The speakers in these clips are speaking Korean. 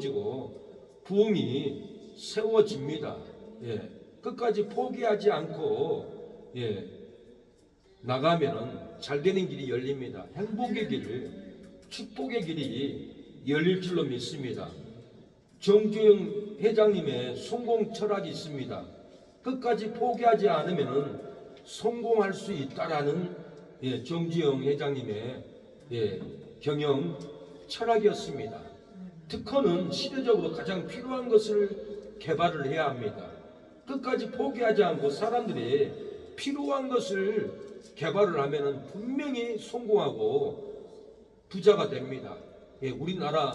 이루어지고 부흥이 세워집니다. 예, 끝까지 포기하지 않고 나가면은 잘 되는 길이 열립니다. 행복의 길, 축복의 길이 열릴 줄로 믿습니다. 정주영 회장님의 성공 철학이 있습니다. 끝까지 포기하지 않으면은 성공할 수 있다라는 정주영 회장님의 경영 철학이었습니다. 특허는 시대적으로 가장 필요한 것을 개발을 해야 합니다. 끝까지 포기하지 않고 사람들이 필요한 것을 개발을 하면은 분명히 성공하고 부자가 됩니다. 우리나라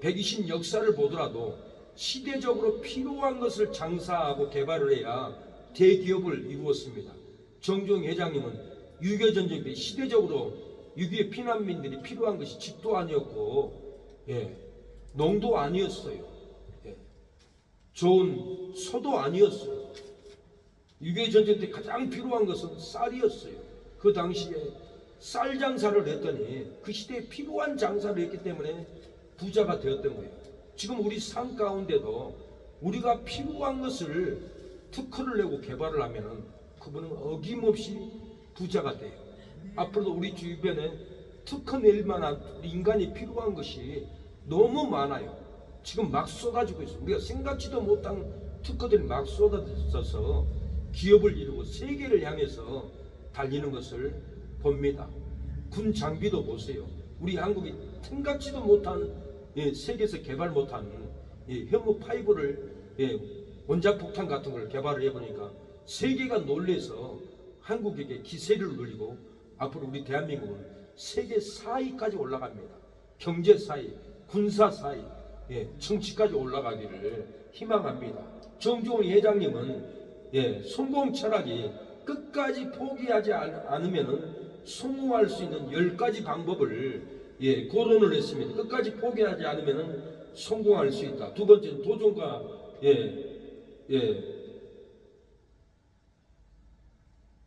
120 역사를 보더라도 시대적으로 필요한 것을 장사하고 개발을 해야 대기업을 이루었습니다. 정주영 회장님은 6.25 전쟁 때 시대적으로 6.25 피난민들이 필요한 것이 집도 아니었고 농도 아니었어요. 좋은 소도 아니었어요. 6.25 전쟁 때 가장 필요한 것은 쌀이었어요. 그 당시에 쌀 장사를 했더니 그 시대에 필요한 장사를 했기 때문에 부자가 되었던 거예요. 지금 우리 삶 가운데도 우리가 필요한 것을 특허를 내고 개발을 하면은 그분은 어김없이 부자가 돼요. 앞으로도 우리 주변에 특허 낼 만한 인간이 필요한 것이 너무 많아요. 지금 막 쏟아지고 있어요. 우리가 생각지도 못한 특허들이 막 쏟아져서 기업을 이루고 세계를 향해서 달리는 것을 봅니다. 군 장비도 보세요. 우리 한국이 생각지도 못한 세계에서 개발 못한 현무 파이브를 원자폭탄 같은 걸 개발을 해보니까 세계가 놀래서 한국에게 기세를 누리고 앞으로 우리 대한민국은 세계 4위까지 올라갑니다. 경제 4위, 군사 4위, 정치까지 올라가기를 희망합니다. 정주영 회장님은 성공 철학이 끝까지 포기하지 않으면 성공할 수 있는 10가지 방법을 거론을 했습니다. 끝까지 포기하지 않으면 성공할 수 있다. 두 번째는 도전과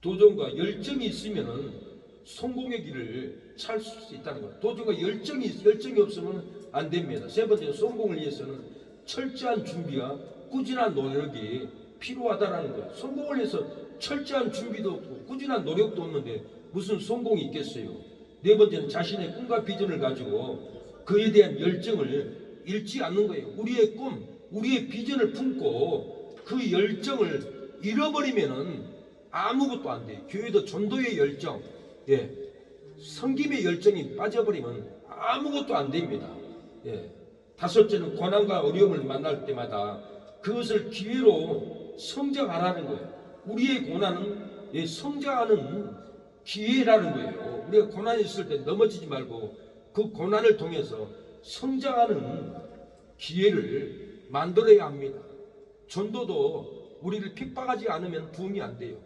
도전과 열정이 있으면 성공의 길을 찾을 수 있다는 것. 도전과 열정이 없으면 안 됩니다. 세 번째는 성공을 위해서는 철저한 준비와 꾸준한 노력이 필요하다는 거예요. 성공을 위해서 철저한 준비도 없고 꾸준한 노력도 없는데 무슨 성공이 있겠어요. 네 번째는 자신의 꿈과 비전을 가지고 그에 대한 열정을 잃지 않는 거예요. 우리의 꿈, 우리의 비전을 품고 그 열정을 잃어버리면은 아무것도 안 돼요. 교회도 전도의 열정, 섬김의 열정이 빠져버리면 아무것도 안 됩니다. 다섯째는 고난과 어려움을 만날 때마다 그것을 기회로 성장하라는 거예요. 우리의 고난은 성장하는 기회라는 거예요. 우리가 고난이 있을 때 넘어지지 말고 그 고난을 통해서 성장하는 기회를 만들어야 합니다. 전도도 우리를 핍박하지 않으면 부흥이 안 돼요.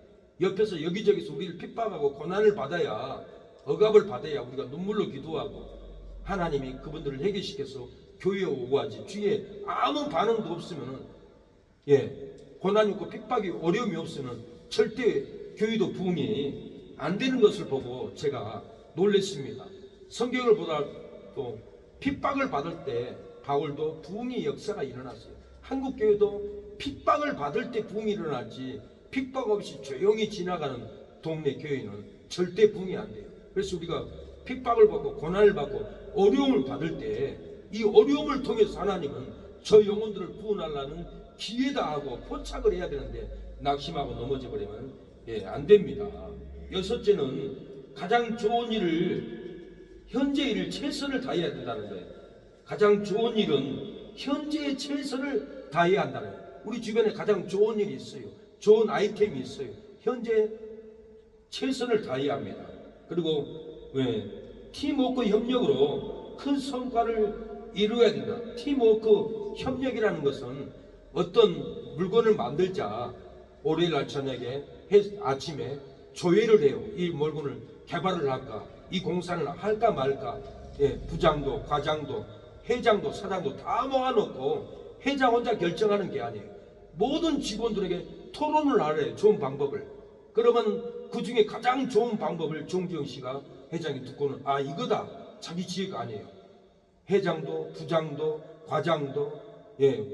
옆에서 여기저기서 우리를 핍박하고 고난을 받아야, 억압을 받아야 우리가 눈물로 기도하고 하나님이 그분들을 해결시켜서 교회에 오고 하지. 주위에 아무 반응도 없으면 고난이 없고 핍박이 어려움이 없으면 절대 교회도 부흥이 안 되는 것을 보고 제가 놀랐습니다. 성경을 보다 또 핍박을 받을 때 바울도 부흥의 역사가 일어났어요. 한국 교회도 핍박을 받을 때 부흥이 일어났지 핍박 없이 조용히 지나가는 동네 교회는 절대 부흥이 안 돼요. 그래서 우리가 핍박을 받고 고난을 받고 어려움을 받을 때 이 어려움을 통해서 하나님은 저 영혼들을 구원하려는 기회다 하고 포착을 해야 되는데 낙심하고 넘어져 버리면 안 됩니다. 여섯째는 가장 좋은 일을 현재 일을 최선을 다해야 된다는 거예요. 가장 좋은 일은 현재의 최선을 다해야 한다는 거예요. 우리 주변에 가장 좋은 일이 있어요. 좋은 아이템이 있어요. 현재 최선을 다해야 합니다. 그리고 팀워크 협력으로 큰 성과를 이루어야 된다. 팀워크 협력이라는 것은 어떤 물건을 만들자 월요일 날 저녁에 아침에 조회를 해요. 이 물건을 개발을 할까, 이 공사를 할까 말까. 부장도 과장도 회장도 사장도 다 모아놓고 회장 혼자 결정하는 게 아니에요. 모든 직원들에게 토론을 하래요. 좋은 방법을. 그러면 그 중에 가장 좋은 방법을 정주영 씨가 회장이 듣고는 이거다. 자기 지혜가 아니에요. 회장도 부장도 과장도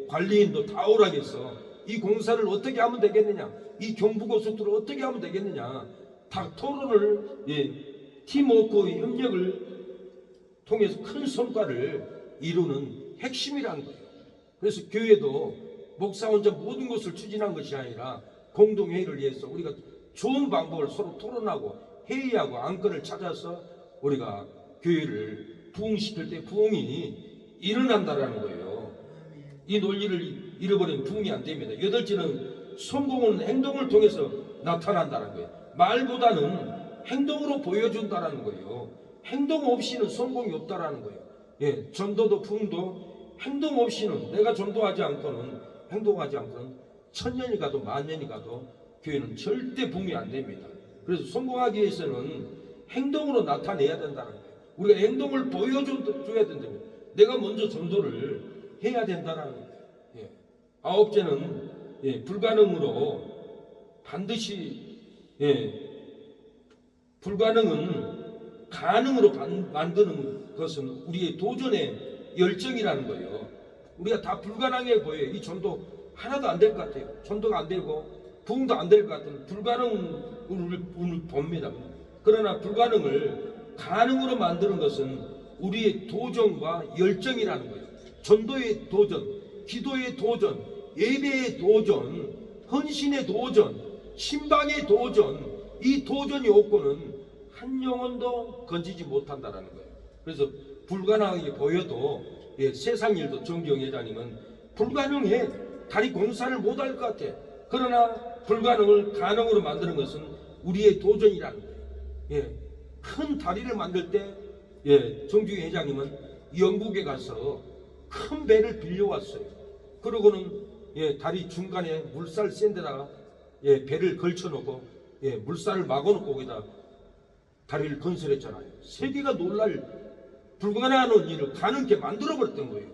관리인도 다 오라겠어. 이 공사를 어떻게 하면 되겠느냐, 이 경부고속도로 어떻게 하면 되겠느냐, 다 토론을 팀워크 협력을 통해서 큰 성과를 이루는 핵심이라는 거예요. 그래서 교회도 목사 혼자 모든 것을 추진한 것이 아니라 공동회의를 위해서 우리가 좋은 방법을 서로 토론하고 회의하고 안건을 찾아서 우리가 교회를 부흥시킬 때 부흥이 일어난다라는 거예요. 이 논리를 잃어버리면 부흥이 안 됩니다. 여덟째는 성공은 행동을 통해서 나타난다는 거예요. 말보다는 행동으로 보여준다라는 거예요. 행동 없이는 성공이 없다라는 거예요. 전도도 부흥도 행동 없이는, 내가 전도하지 않고는, 행동하지 않고는 천년이 가도 만년이 가도 교회는 절대 부흥이 안 됩니다. 그래서 성공하기 위해서는 행동으로 나타내야 된다는 거예요. 우리가 행동을 보여줘야 된다. 내가 먼저 전도를 해야 된다는 거예요. 아홉째는 불가능으로 반드시 불가능은 가능으로 만드는 것은 우리의 도전의 열정이라는 거예요. 우리가 다 불가능해 보여요. 이 전도 하나도 안 될 것 같아요. 전도가 안 되고 부흥도 안 될 것 같은 불가능을 봅니다. 그러나 불가능을 가능으로 만드는 것은 우리의 도전과 열정이라는 거예요. 전도의 도전, 기도의 도전, 예배의 도전, 헌신의 도전, 신방의 도전, 이 도전이 없고는 한 영혼도 건지지 못한다는 거예요. 그래서 불가능하게 보여도 세상 일도 정기영 회장님은 불가능해, 다리 공사를 못할 것 같아. 그러나 불가능을 가능으로 만드는 것은 우리의 도전이라는 거예요. 큰 다리를 만들 때 정기영 회장님은 영국에 가서 큰 배를 빌려왔어요. 그러고는 다리 중간에 물살 센 데다가 배를 걸쳐놓고 물살을 막아놓고 거기다 다리를 건설했잖아요. 세계가 놀랄 불가능한 일을 가능하게 만들어버렸던 거예요.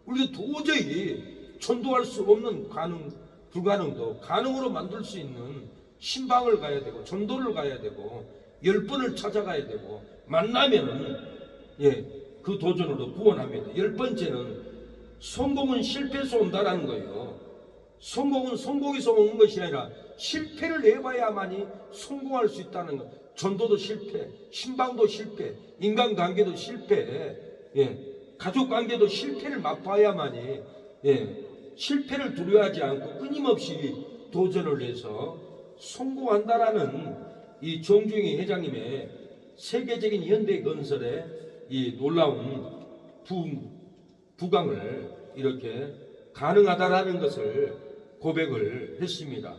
우리가 도저히 전도할 수 없는 불가능도 가능으로 만들 수 있는 신방을 가야 되고 전도를 가야 되고 10번을 찾아가야 되고 만나면은 그 도전으로 구원합니다. 10번째는 성공은 실패에서 온다라는 거예요. 성공은 성공에서 오는 것이 아니라 실패를 해봐야만이 성공할 수 있다는 것. 전도도 실패, 신방도 실패, 인간관계도 실패, 가족관계도 실패를 맛봐야만이 실패를 두려워하지 않고 끊임없이 도전을 해서 성공한다라는 이 정중희 회장님의 세계적인 현대건설의 이 놀라운 부강을 이렇게 가능하다라는 것을 고백을 했습니다.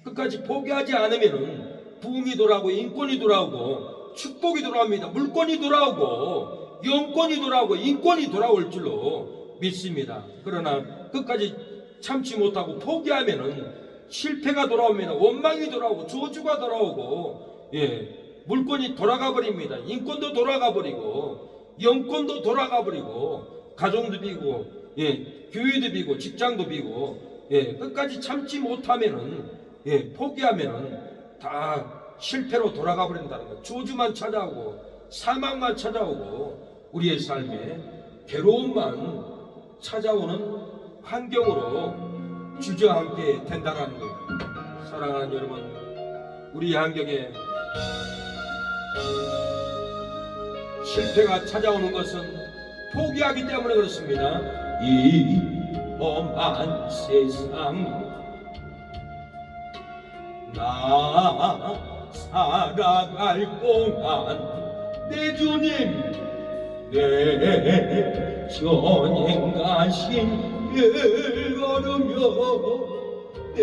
끝까지 포기하지 않으면은 부흥이 돌아오고 인권이 돌아오고 축복이 돌아옵니다. 물권이 돌아오고 영권이 돌아오고 인권이 돌아올 줄로 믿습니다. 그러나 끝까지 참지 못하고 포기하면은 실패가 돌아옵니다. 원망이 돌아오고 저주가 돌아오고 물권이 돌아가 버립니다. 인권도 돌아가 버리고 영권도 돌아가 버리고 가정도 비고 교회도 비고 직장도 비고 끝까지 참지 못하면은 포기하면은 다 실패로 돌아가 버린다는 것. 저주만 찾아오고 사망만 찾아오고 우리의 삶에 괴로움만 찾아오는 환경으로 주저앉게 된다는 거예요. 사랑하는 여러분, 우리 환경에 실패가 찾아오는 것은 포기하기 때문에 그렇습니다. 이 험한 세상 나 살아갈 동안 내 주님 내 전행 가신 길 걸으며 내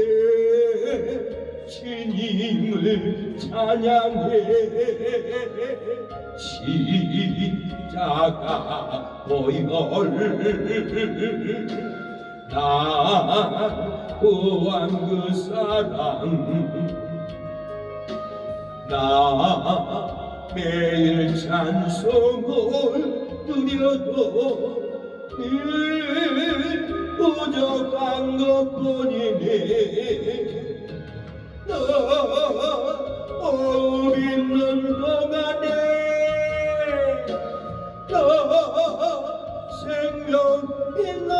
주님을 찬양해 십자가 보혈 나 구한 그 사랑 나 매일 찬송을 드려도 늘 부족한 것뿐이네. 너 호흡 있는 동안에 너 생명 있는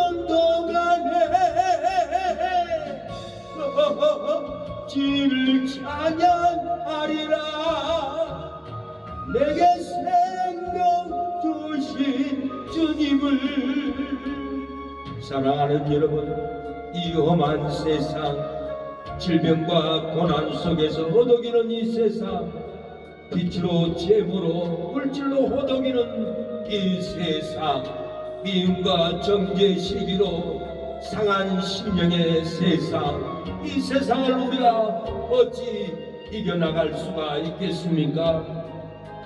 주를 찬양하리라. 내게 생명 주신 주님을. 사랑하는 여러분, 이 험한 세상, 질병과 고난 속에서 허덕이는 이 세상, 빛으로 재물로 물질로 허덕이는 이 세상, 미움과 정죄 시기로 상한 심령의 세상, 이 세상을 우리가 어찌 이겨나갈 수가 있겠습니까?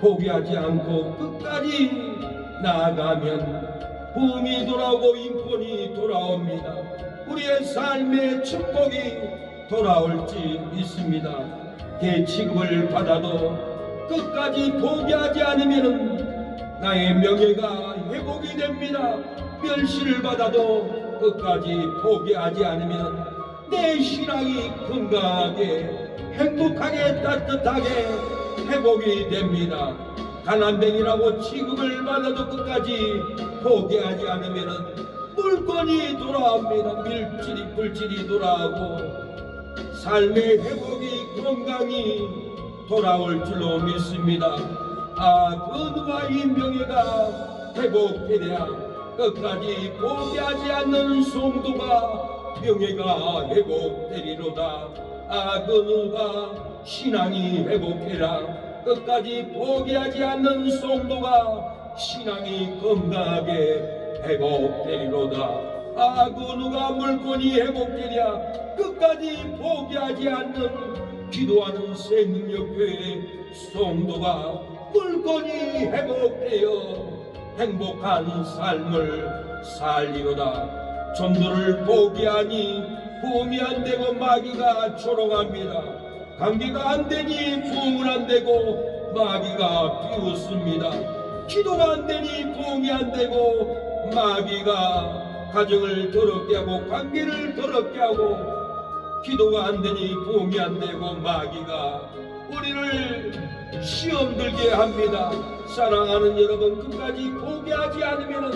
포기하지 않고 끝까지 나아가면 붐이 돌아오고 인권이 돌아옵니다. 우리의 삶의 축복이 돌아올지 믿습니다. 계치급을 받아도 끝까지 포기하지 않으면 나의 명예가 회복이 됩니다. 멸시를 받아도 끝까지 포기하지 않으면 내 신앙이 건강하게 행복하게 따뜻하게 회복이 됩니다. 가난뱅이라고 취급을 받아도 끝까지 포기하지 않으면 물건이 돌아옵니다. 밀질이 불질이 돌아오고 삶의 회복이 건강이 돌아올 줄로 믿습니다. 근과 이 명예가 회복되랴. 끝까지 포기하지 않는 성도가 명예가 회복되리로다. 근과 신앙이 회복되라. 끝까지 포기하지 않는 성도가 신앙이 건강하게 회복되리로다. 근우가 물건이 회복되랴. 끝까지 포기하지 않는 기도하는 새능력교회 성도가 물건이 회복되어 행복한 삶을 살리로다. 전도를 포기하니 부음이 안 되고 마귀가 조롱합니다. 감기가 안 되니 부음은 안 되고 마귀가 비웃습니다. 기도가 안 되니 부음이 안 되고 마귀가 가정을 더럽게 하고 관계를 더럽게 하고 기도가 안 되니 부음이 안 되고 마귀가 우리를 시험 들게 합니다. 사랑하는 여러분, 끝까지 포기하지 않으면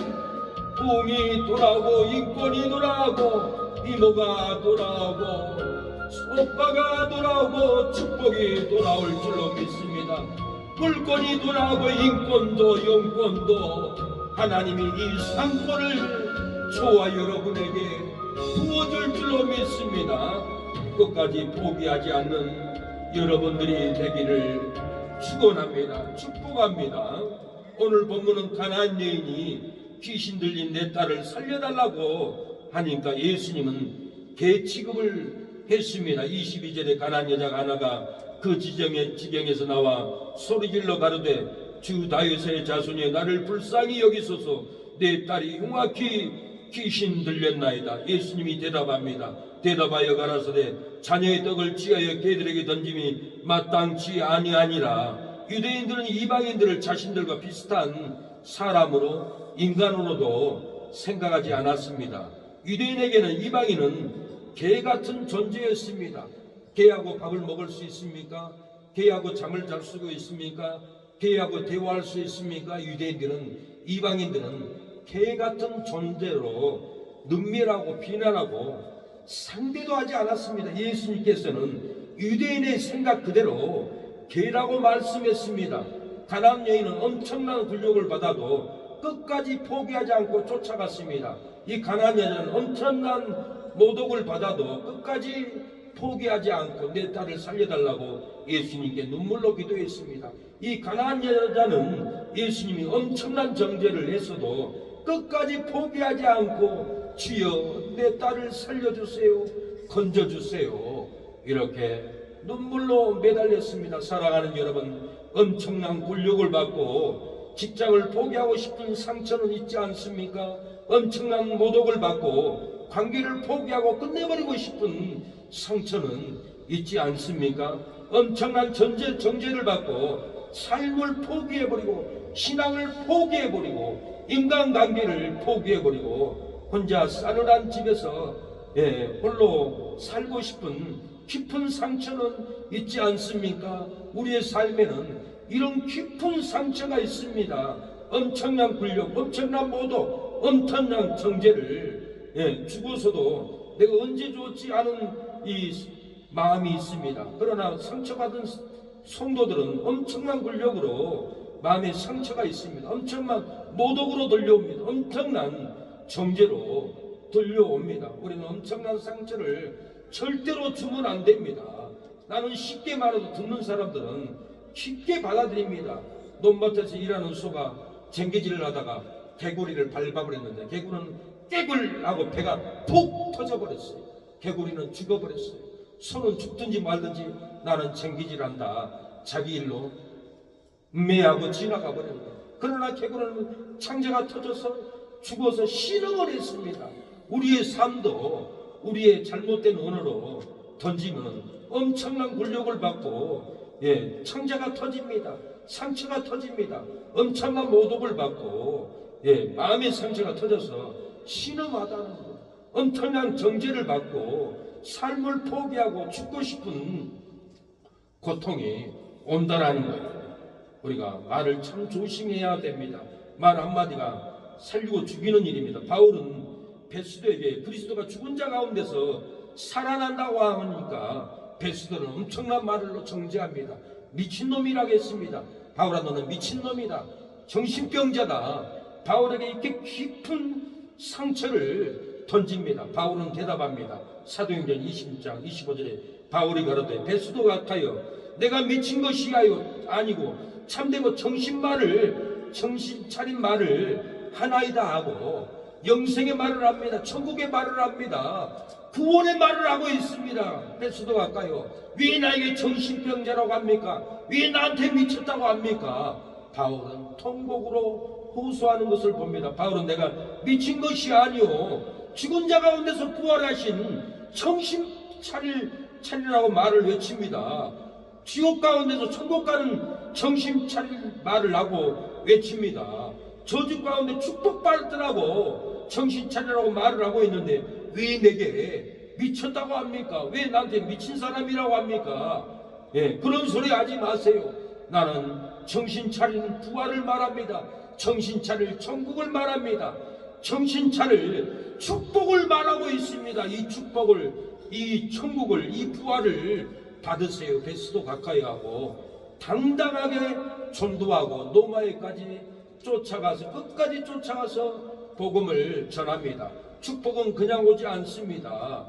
부음이 돌아오고 인권이 돌아오고 이모가 돌아오고 오빠가 돌아오고 축복이 돌아올 줄로 믿습니다. 물건이 돌아오고 인권도 영권도 하나님이 이 상권을 저와 여러분에게 부어줄 줄로 믿습니다. 끝까지 포기하지 않는 여러분들이 되기를 축원합니다. 축복합니다. 오늘 본문은 가나안 여인이 귀신 들린 내 딸을 살려달라고 하니까 예수님은 개 취급을 했습니다. 22절에 가나안 여자 하나가 그 지경에서 나와 소리질러 가로되 주 다윗의 자손이 나를 불쌍히 여기소서 내 딸이 흉악히 귀신 들렸나이다. 예수님이 대답합니다. 대답하여 가라사대 자녀의 떡을 취하여 개들에게 던짐이 마땅치 아니하니라. 유대인들은 이방인들을 자신들과 비슷한 사람으로 인간으로도 생각하지 않았습니다. 유대인에게는 이방인은 개 같은 존재였습니다. 개하고 밥을 먹을 수 있습니까? 개하고 잠을 잘 수가 있습니까? 개하고 대화할 수 있습니까? 유대인들은, 이방인들은 개 같은 존재로 능멸하고 비난하고 상대도 하지 않았습니다. 예수님께서는 유대인의 생각 그대로 개라고 말씀했습니다. 가나안 여인은 엄청난 굴욕을 받아도 끝까지 포기하지 않고 쫓아갔습니다. 이 가나안 여자는 엄청난 모독을 받아도 끝까지 포기하지 않고 내 딸을 살려달라고 예수님께 눈물로 기도했습니다. 이 가나안 여자는 예수님이 엄청난 정죄를 했어도 끝까지 포기하지 않고 주여 내 딸을 살려주세요, 건져주세요, 이렇게 눈물로 매달렸습니다. 사랑하는 여러분, 엄청난 굴욕을 받고 직장을 포기하고 싶은 상처는 있지 않습니까? 엄청난 모독을 받고 관계를 포기하고 끝내버리고 싶은 상처는 있지 않습니까? 엄청난 정죄를 받고 삶을 포기해버리고 신앙을 포기해버리고 인간관계를 포기해버리고 혼자 싸늘한 집에서 홀로 살고 싶은 깊은 상처는 있지 않습니까? 우리의 삶에는 이런 깊은 상처가 있습니다. 엄청난 굴욕, 엄청난 모독, 엄청난 정죄를 주고서도 내가 언제 좋지 않은 이 마음이 있습니다. 그러나 상처받은 성도들은 엄청난 굴욕으로 마음에 상처가 있습니다. 엄청난 모독으로 들려옵니다. 엄청난 정죄로 들려옵니다. 우리는 엄청난 상처를 절대로 주면 안 됩니다. 나는 쉽게 말해도 듣는 사람들은 쉽게 받아들입니다. 논밭에서 일하는 소가 쟁기질을 하다가 개구리를 밟아버렸는데 개구리는 깨굴 하고 배가 푹 터져버렸어요. 개구리는 죽어버렸어요. 소는 죽든지 말든지 나는 쟁기질한다. 자기 일로 매하고 지나가 버렸다. 그러나 개구리는 창자가 터져서 죽어서 신음을 했습니다. 우리의 삶도 우리의 잘못된 언어로 던지면 엄청난 굴욕을 받고 창자가 터집니다. 상처가 터집니다. 엄청난 모독을 받고 마음의 상처가 터져서 신음하다는 것, 엄청난 정죄를 받고 삶을 포기하고 죽고 싶은 고통이 온다라는 거예요. 우리가 말을 참 조심해야 됩니다. 말 한마디가 살리고 죽이는 일입니다. 바울은 베스도에게 그리스도가 죽은 자 가운데서 살아난다고 하니까 베스도는 엄청난 말로 정죄합니다. 미친놈이라고 했습니다. 바울아, 너는 미친놈이다. 정신병자다. 바울에게 이렇게 깊은 상처를 던집니다. 바울은 대답합니다. 사도행전 20장 25절에 바울이 가로되 베스도 같아요. 내가 미친 것이 아니고 참되고 정신 차린 말을 하나이다 하고 영생의 말을 합니다. 천국의 말을 합니다. 구원의 말을 하고 있습니다. 베스도 같아요. 왜 나에게 정신병자라고 합니까? 왜 나한테 미쳤다고 합니까? 바울은 통곡으로 호소하는 것을 봅니다. 바울은 내가 미친 것이 아니오 죽은 자 가운데서 부활하신 정신 차리라고 말을 외칩니다. 지옥 가운데서 천국 가는 정신 차릴 말을 하고 외칩니다. 저주 가운데 축복받으라고 정신 차리라고 말을 하고 있는데 왜 내게 미쳤다고 합니까? 왜 나한테 미친 사람이라고 합니까? 그런 소리 하지 마세요. 나는 정신 차리는 부활을 말합니다. 정신 차릴 천국을 말합니다. 정신 차릴 축복을 말하고 있습니다. 이 축복을, 이 천국을, 이 부활을 받으세요. 베스도 가까이 하고 당당하게 전도하고 노마에까지 쫓아가서 끝까지 쫓아가서 복음을 전합니다. 축복은 그냥 오지 않습니다.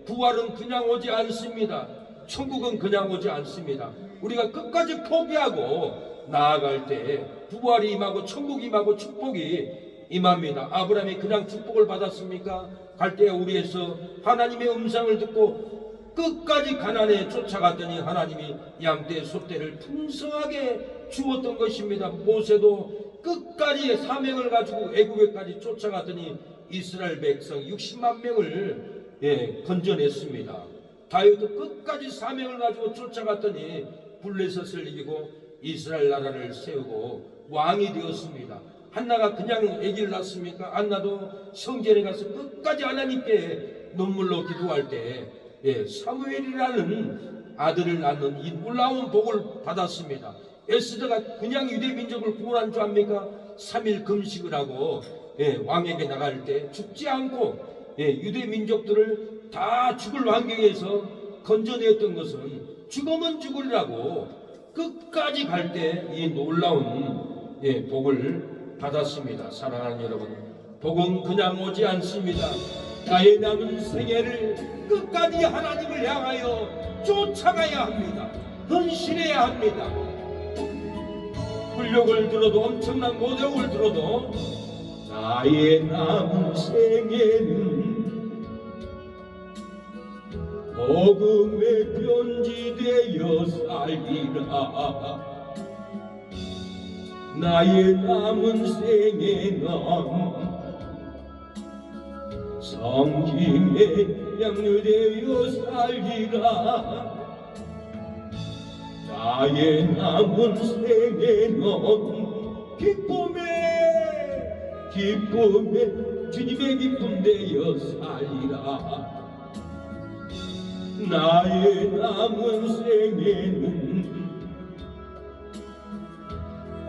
부활은 그냥 오지 않습니다. 천국은 그냥 오지 않습니다. 우리가 끝까지 포기하고 나아갈 때 부활이 임하고 천국이 임하고 축복이 임합니다. 아브라함이 그냥 축복을 받았습니까? 갈대아 우리에서 하나님의 음성을 듣고 끝까지 가나안에 쫓아갔더니 하나님이 양떼 소떼를 풍성하게 주었던 것입니다. 모세도 끝까지 사명을 가지고 애국에까지 쫓아갔더니 이스라엘 백성 60만 명을 건져냈습니다. 다윗도 끝까지 사명을 가지고 쫓아갔더니 블레셋을 이기고 이스라엘 나라를 세우고 왕이 되었습니다. 한나가 그냥 아기를 낳습니까? 안나도 성전에 가서 끝까지 하나님께 눈물로 기도할 때 사무엘이라는 아들을 낳는 이 놀라운 복을 받았습니다. 에스더가 그냥 유대 민족을 구원한 줄 압니까? 3일 금식을 하고 왕에게 나갈 때 죽지 않고 유대 민족들을 다 죽을 환경에서 건져내었던 것은 죽으면 죽으리라고 끝까지 갈 때 이 놀라운 복을 받았습니다. 사랑하는 여러분, 복은 그냥 오지 않습니다. 나의 남은 생애를 끝까지 하나님을 향하여 쫓아가야 합니다. 헌신해야 합니다. 굴욕을 들어도 엄청난 모독을 들어도 나의 남은 생애는 복음의 편지되어 살리라. 나의 남은 생애는 성김에 양육되어 살리라. 나의 남은 생애는 기쁨에 주님의 기쁨 되어 살리라. 나의 남은 생애는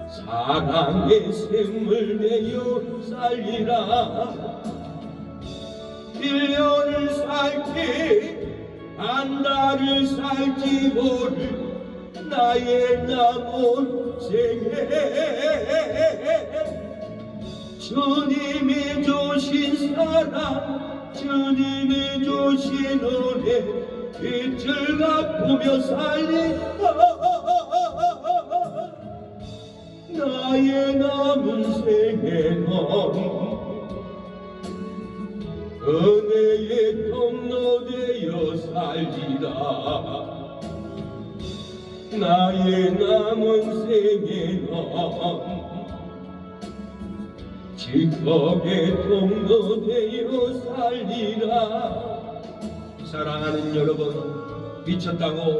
사랑의 샘을 내어 살리라. 1년을 살때 한 달을 살지 모를 나의 남은 생에 주님이 주신 사랑 주님이 주신 은혜 빛을 갚으며 살리라 나의 남은 생에는 은혜의 통로 되어 살리라 나의 남은 생에는 직복의 통로 되어 살리라 사랑하는 여러분 미쳤다고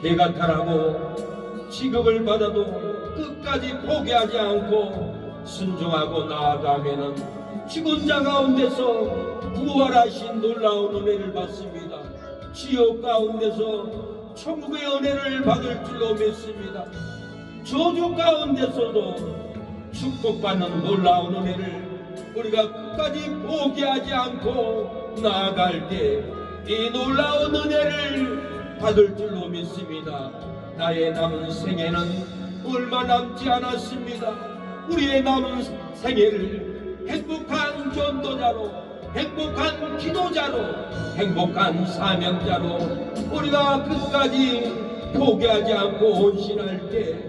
개간탈하고 취급을 받아도 끝까지 포기하지 않고 순종하고 나아가면은 죽은 자 가운데서 부활하신 놀라운 은혜를 받습니다. 지옥 가운데서 천국의 은혜를 받을 줄로 믿습니다. 저주 가운데서도 축복받는 놀라운 은혜를 우리가 끝까지 포기하지 않고 나아갈 때 이 놀라운 은혜를 받을 줄로 믿습니다. 나의 남은 생애는 얼마 남지 않았습니다. 우리의 남은 생애를 행복한 전도자로 행복한 기도자로 행복한 사명자로 우리가 끝까지 포기하지 않고 헌신할 때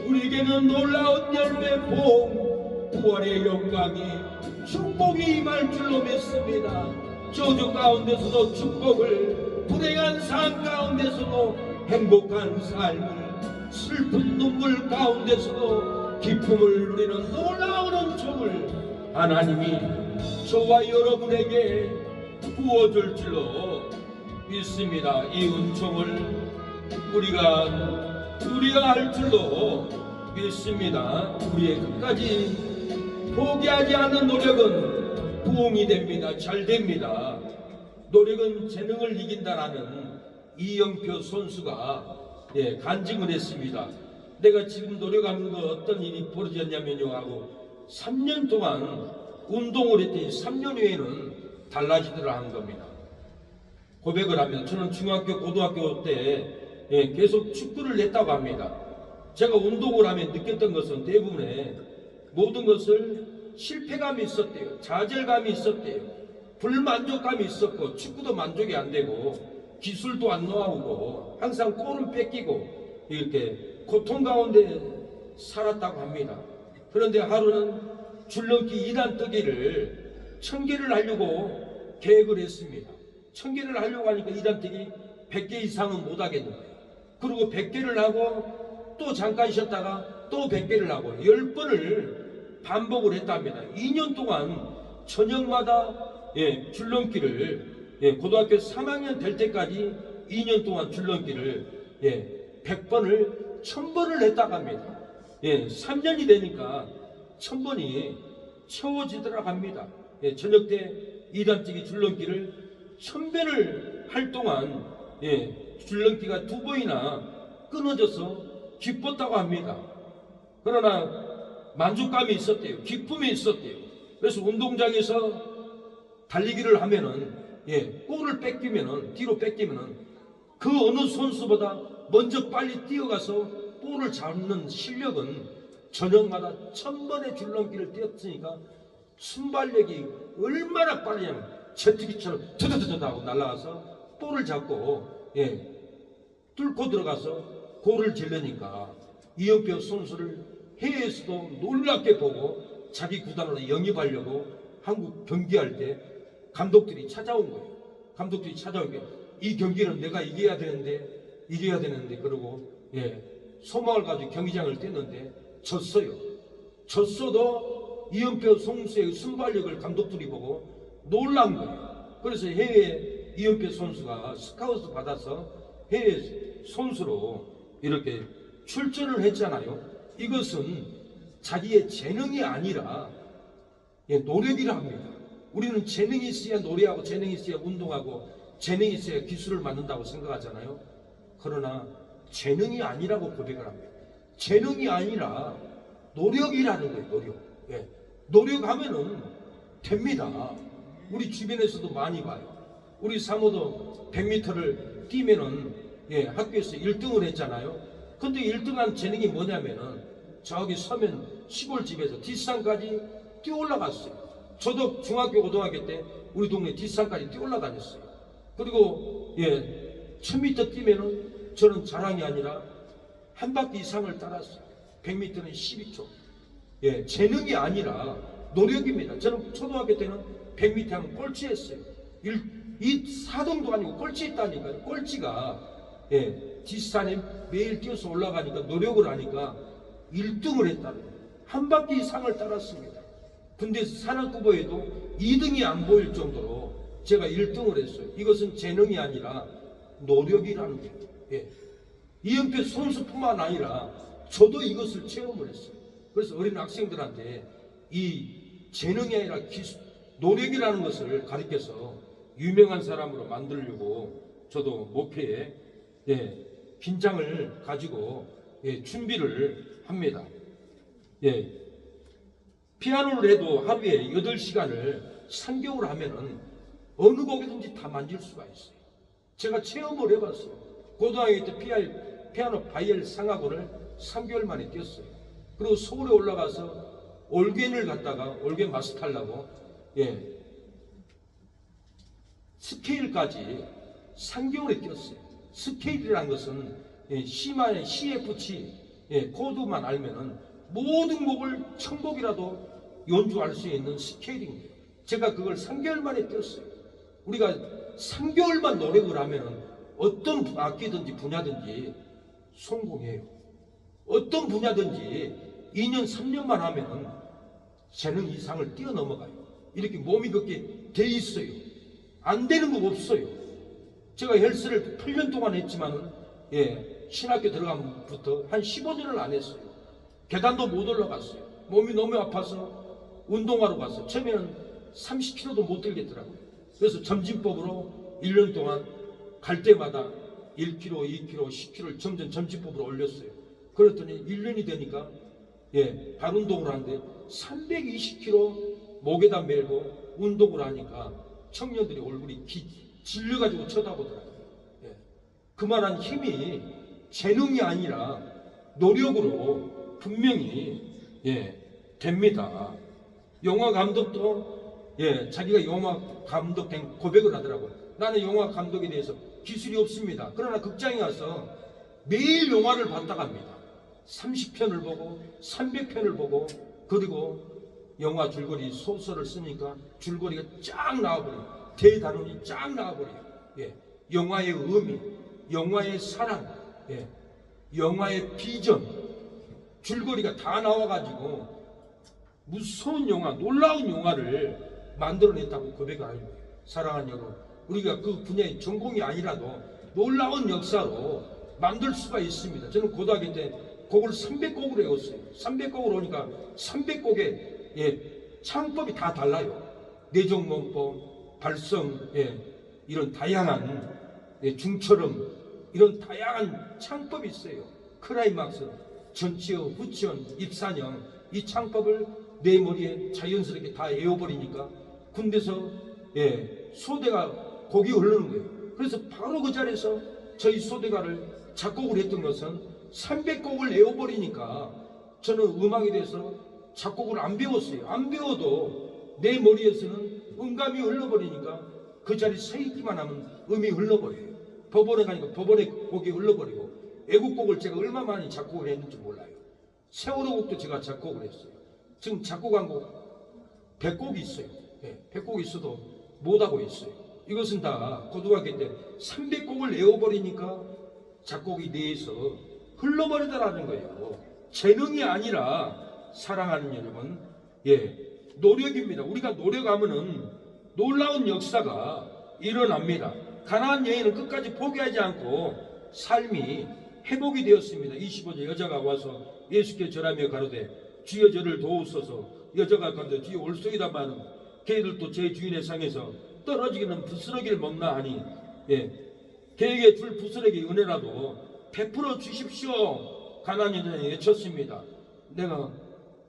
우리에게는 놀라운 열매 복 부활의 영광이 축복이 임할 줄로 믿습니다. 저주 가운데서도 축복을 불행한 삶 가운데서도 행복한 삶을 슬픈 눈물 가운데서도 기쁨을 누리는 놀라운 은총을 하나님이 저와 여러분에게 부어줄 줄로 믿습니다. 이 은총을 우리가 할 줄로 믿습니다. 우리의 끝까지 포기하지 않는 노력은 부흥이 됩니다. 잘 됩니다. 노력은 재능을 이긴다라는 이영표 선수가 간증을 했습니다. 내가 지금 노력하는 거 어떤 일이 벌어졌냐면요 하고 3년 동안 운동을 했더니 3년 후에는 달라지더라 한 겁니다. 고백을 하면 저는 중학교 고등학교 때 계속 축구를 했다고 합니다. 제가 운동을 하면 느꼈던 것은 대부분의 모든 것을 실패감이 있었대요. 좌절감이 있었대요. 불만족감이 있었고 축구도 만족이 안 되고 기술도 안 나오고 항상 골은 뺏기고 이렇게 고통 가운데 살았다고 합니다. 그런데 하루는 줄넘기 2단 뜨기를 1000개를 하려고 계획을 했습니다. 1000개를 하려고 하니까 2단 뜨기 100개 이상은 못 하겠는 거예요. 그리고 100개를 하고 또 잠깐 쉬었다가 또 100개를 하고 10번을 반복을 했답니다. 2년 동안 저녁마다 줄넘기를 고등학교 3학년 될 때까지 2년 동안 줄넘기를 100번을 1000번을 했다고 합니다. 3년이 되니까 1000번이 채워지더라고 합니다. 저녁 때 2단뛰기 줄넘기를 1000번을 할 동안 줄넘기가 2번이나 끊어져서 기뻤다고 합니다. 그러나 만족감이 있었대요. 기쁨이 있었대요. 그래서 운동장에서 달리기를 하면은 골을 뺏기면은 뒤로 뺏기면은 그 어느 선수보다 먼저 빨리 뛰어가서 볼을 잡는 실력은 저녁마다 1000번의 줄넘기를 뛰었으니까 순발력이 얼마나 빠르냐면 제트기처럼 드드드드 하고 날아가서 볼을 잡고 뚫고 들어가서 골을 질르니까 이영표 선수를 해외에서도 놀랍게 보고 자기 구단으로 영입하려고 한국 경기할 때 감독들이 찾아온 거예요. 감독들이 찾아온 게 이 경기는 내가 이겨야 되는데 그러고 소망을 가지고 경기장을 뛰었는데 졌어요. 졌어도 이영표 선수의 순발력을 감독들이 보고 놀란 거예요. 그래서 해외 이영표 선수가 스카우트 받아서 해외 선수로 이렇게 출전을 했잖아요. 이것은 자기의 재능이 아니라 노력이라 합니다. 우리는 재능이 있어야 노래하고 재능이 있어야 운동하고 재능이 있어야 기술을 만든다고 생각하잖아요. 그러나 재능이 아니라고 고백을 합니다. 재능이 아니라 노력이라는 거예요. 노력. 노력하면은 됩니다. 우리 주변에서도 많이 봐요. 우리 사모도 100m를 뛰면은 학교에서 1등을 했잖아요. 근데 1등한 재능이 뭐냐면은 저기 서면 시골집에서 뒷산까지 뛰어 올라갔어요. 저도 중학교 고등학교 때 우리 동네 뒷산까지 뛰어 올라다녔어요. 그리고 1000m 뛰면은 저는 자랑이 아니라 한 바퀴 이상을 따랐어요. 100m는 12초. 재능이 아니라 노력입니다. 저는 초등학교 때는 100m 하면 꼴찌했어요. 이 4등도 아니고 꼴찌했다니까요. 꼴찌가 뒷산에 매일 뛰어서 올라가니까 노력을 하니까 1등을 했다는 거예요. 한 바퀴 이상을 따랐습니다. 근데 산악구보에도 2등이 안 보일 정도로 제가 1등을 했어요. 이것은 재능이 아니라 노력이라는 거예요. 이은표 선수뿐만 아니라 저도 이것을 체험을 했어요. 그래서 어린 학생들한테 이 재능이 아니라 노력이라는 것을 가르쳐서 유명한 사람으로 만들려고 저도 목표에 빈장을 가지고 준비를 합니다. 피아노를 해도 하루에 8시간을 3개월 하면은 어느 곡이든지 다 만질 수가 있어요. 제가 체험을 해봤어요. 고등학교 때 피아노 바이엘 상학원을 3개월 만에 뛰었어요. 그리고 서울에 올라가서 올겐을 갔다가 올겐 마스터 하려고 스케일까지 3개월에 뛰었어요. 스케일이라는 것은 C만의 CFC 코드만 알면은 모든 곡을 1000곡이라도 연주할 수 있는 스케일인 거예요. 제가 그걸 3개월 만에 뛰었어요. 우리가 3개월만 노력을 하면 어떤 악기든지 분야든지 성공해요. 어떤 분야든지 2년 3년만 하면 재능 이상을 뛰어넘어가요. 이렇게 몸이 그렇게 돼 있어요. 안 되는 거 없어요. 제가 헬스를 8년 동안 했지만은 신학교 들어가면부터 한 15년을 안 했어요. 계단도 못 올라갔어요. 몸이 너무 아파서 운동하러 갔어요. 처음에는 30kg도 못 들겠더라고요. 그래서 점진법으로 1년 동안 갈 때마다 1kg, 2kg, 10kg를 점점 점진법으로 올렸어요. 그랬더니 1년이 되니까 발 운동을 하는데 320kg 목에다 메고 운동을 하니까 청년들이 얼굴이 질려가지고 쳐다보더라고요. 그만한 힘이 재능이 아니라 노력으로 분명히 됩니다. 영화 감독도 자기가 영화 감독 된 고백을 하더라고요. 나는 영화 감독에 대해서 기술이 없습니다. 그러나 극장에 가서 매일 영화를 봤다 갑니다. 30편을 보고 300편을 보고 그리고 영화 줄거리 소설을 쓰니까 줄거리가 쫙 나와버려요. 대단원이 쫙 나와버려요. 영화의 의미, 영화의 사랑, 영화의 비전, 줄거리가 다 나와가지고 무서운 영화, 놀라운 영화를 만들어냈다고 고백을 하는 거예요. 사랑하는 여러분, 우리가 그 분야의 전공이 아니라도 놀라운 역사로 만들 수가 있습니다. 저는 고등학교 때 곡을 300곡을 외웠어요. 300곡을 오니까 300곡의 창법이 다 달라요. 내정문법, 발성, 이런 다양한 중처럼 이런 다양한 창법이 있어요. 클라이막스, 전치어, 후치연, 입산형 이 창법을 내 머리에 자연스럽게 다 외워버리니까 군대서 소대가 곡이 흐르는 거예요. 그래서 바로 그 자리에서 저희 소대가를 작곡을 했던 것은 300곡을 외워버리니까 저는 음악에 대해서 작곡을 안 배웠어요. 안 배워도 내 머리에서는 음감이 흘러버리니까 그 자리에 서 있기만 하면 음이 흘러버려요. 법원에 가니까 법원의 곡이 흘러버리고 애국곡을 제가 얼마 많이 작곡을 했는지 몰라요. 세월호 곡도 제가 작곡을 했어요. 지금 작곡한 곡 100곡이 있어요. 100곡이 있어도 못하고 있어요. 이것은 다 고등학교 때 300곡을 외워버리니까 작곡이 뇌에서 흘러버리더라는 거예요. 재능이 아니라 사랑하는 여러분, 노력입니다. 우리가 노력하면은 놀라운 역사가 일어납니다. 가나안 여인은 끝까지 포기하지 않고 삶이 회복이 되었습니다. 25절 여자가 와서 예수께 절하며 가로되 주여 저를 도우소서. 여자가 가로되 주여 올소이다마는 걔들도 제 주인의 상에서 떨어지기는 부스러기를 먹나 하니 걔에게 줄 부스러기 은혜라도 베풀어 주십시오. 가나안 여인이 외쳤습니다. 내가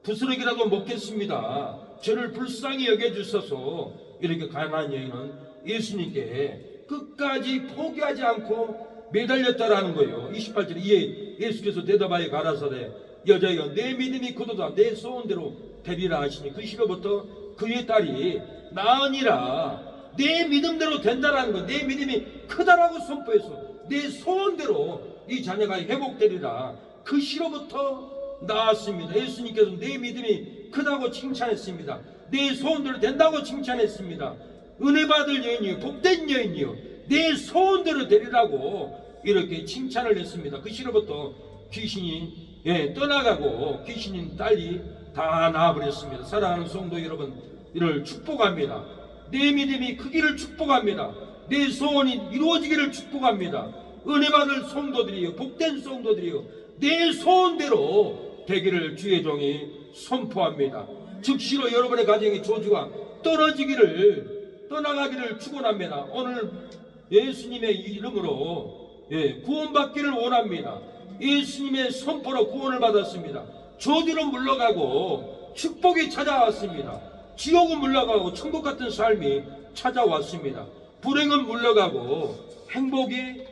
부스러기라도 먹겠습니다. 저를 불쌍히 여겨주소서. 이렇게 가난한 여인은 예수님께 끝까지 포기하지 않고 매달렸다라는 거예요. 28절에 이에 예수께서 대답하여 가라사대 여자여 내 믿음이 크도다 내 소원대로 되리라 하시니 그 시로부터 그의 딸이 나으니라. 내 믿음대로 된다라는 거, 내 믿음이 크다라고 선포해서 내 소원대로 네 자녀가 회복되리라. 그 시로부터 나았습니다. 예수님께서 내 믿음이 크다고 칭찬했습니다. 내 소원대로 된다고 칭찬했습니다. 은혜 받을 여인이요 복된 여인이요 내 소원대로 되리라고 이렇게 칭찬을 했습니다. 그 시로부터 귀신이 떠나가고 귀신인 딸이 다 나아버렸습니다. 사랑하는 성도 여러분, 이를 축복합니다. 내 믿음이 크기를 축복합니다. 내 소원이 이루어지기를 축복합니다. 은혜 받을 성도들이요 복된 성도들이요 내 소원대로 되기를 주의 종이 선포합니다. 즉시로 여러분의 가정의 저주가 떠나가기를 축원합니다. 오늘 예수님의 이름으로 구원받기를 원합니다. 예수님의 선포로 구원을 받았습니다. 저주는 물러가고 축복이 찾아왔습니다. 지옥은 물러가고 천국 같은 삶이 찾아왔습니다. 불행은 물러가고 행복이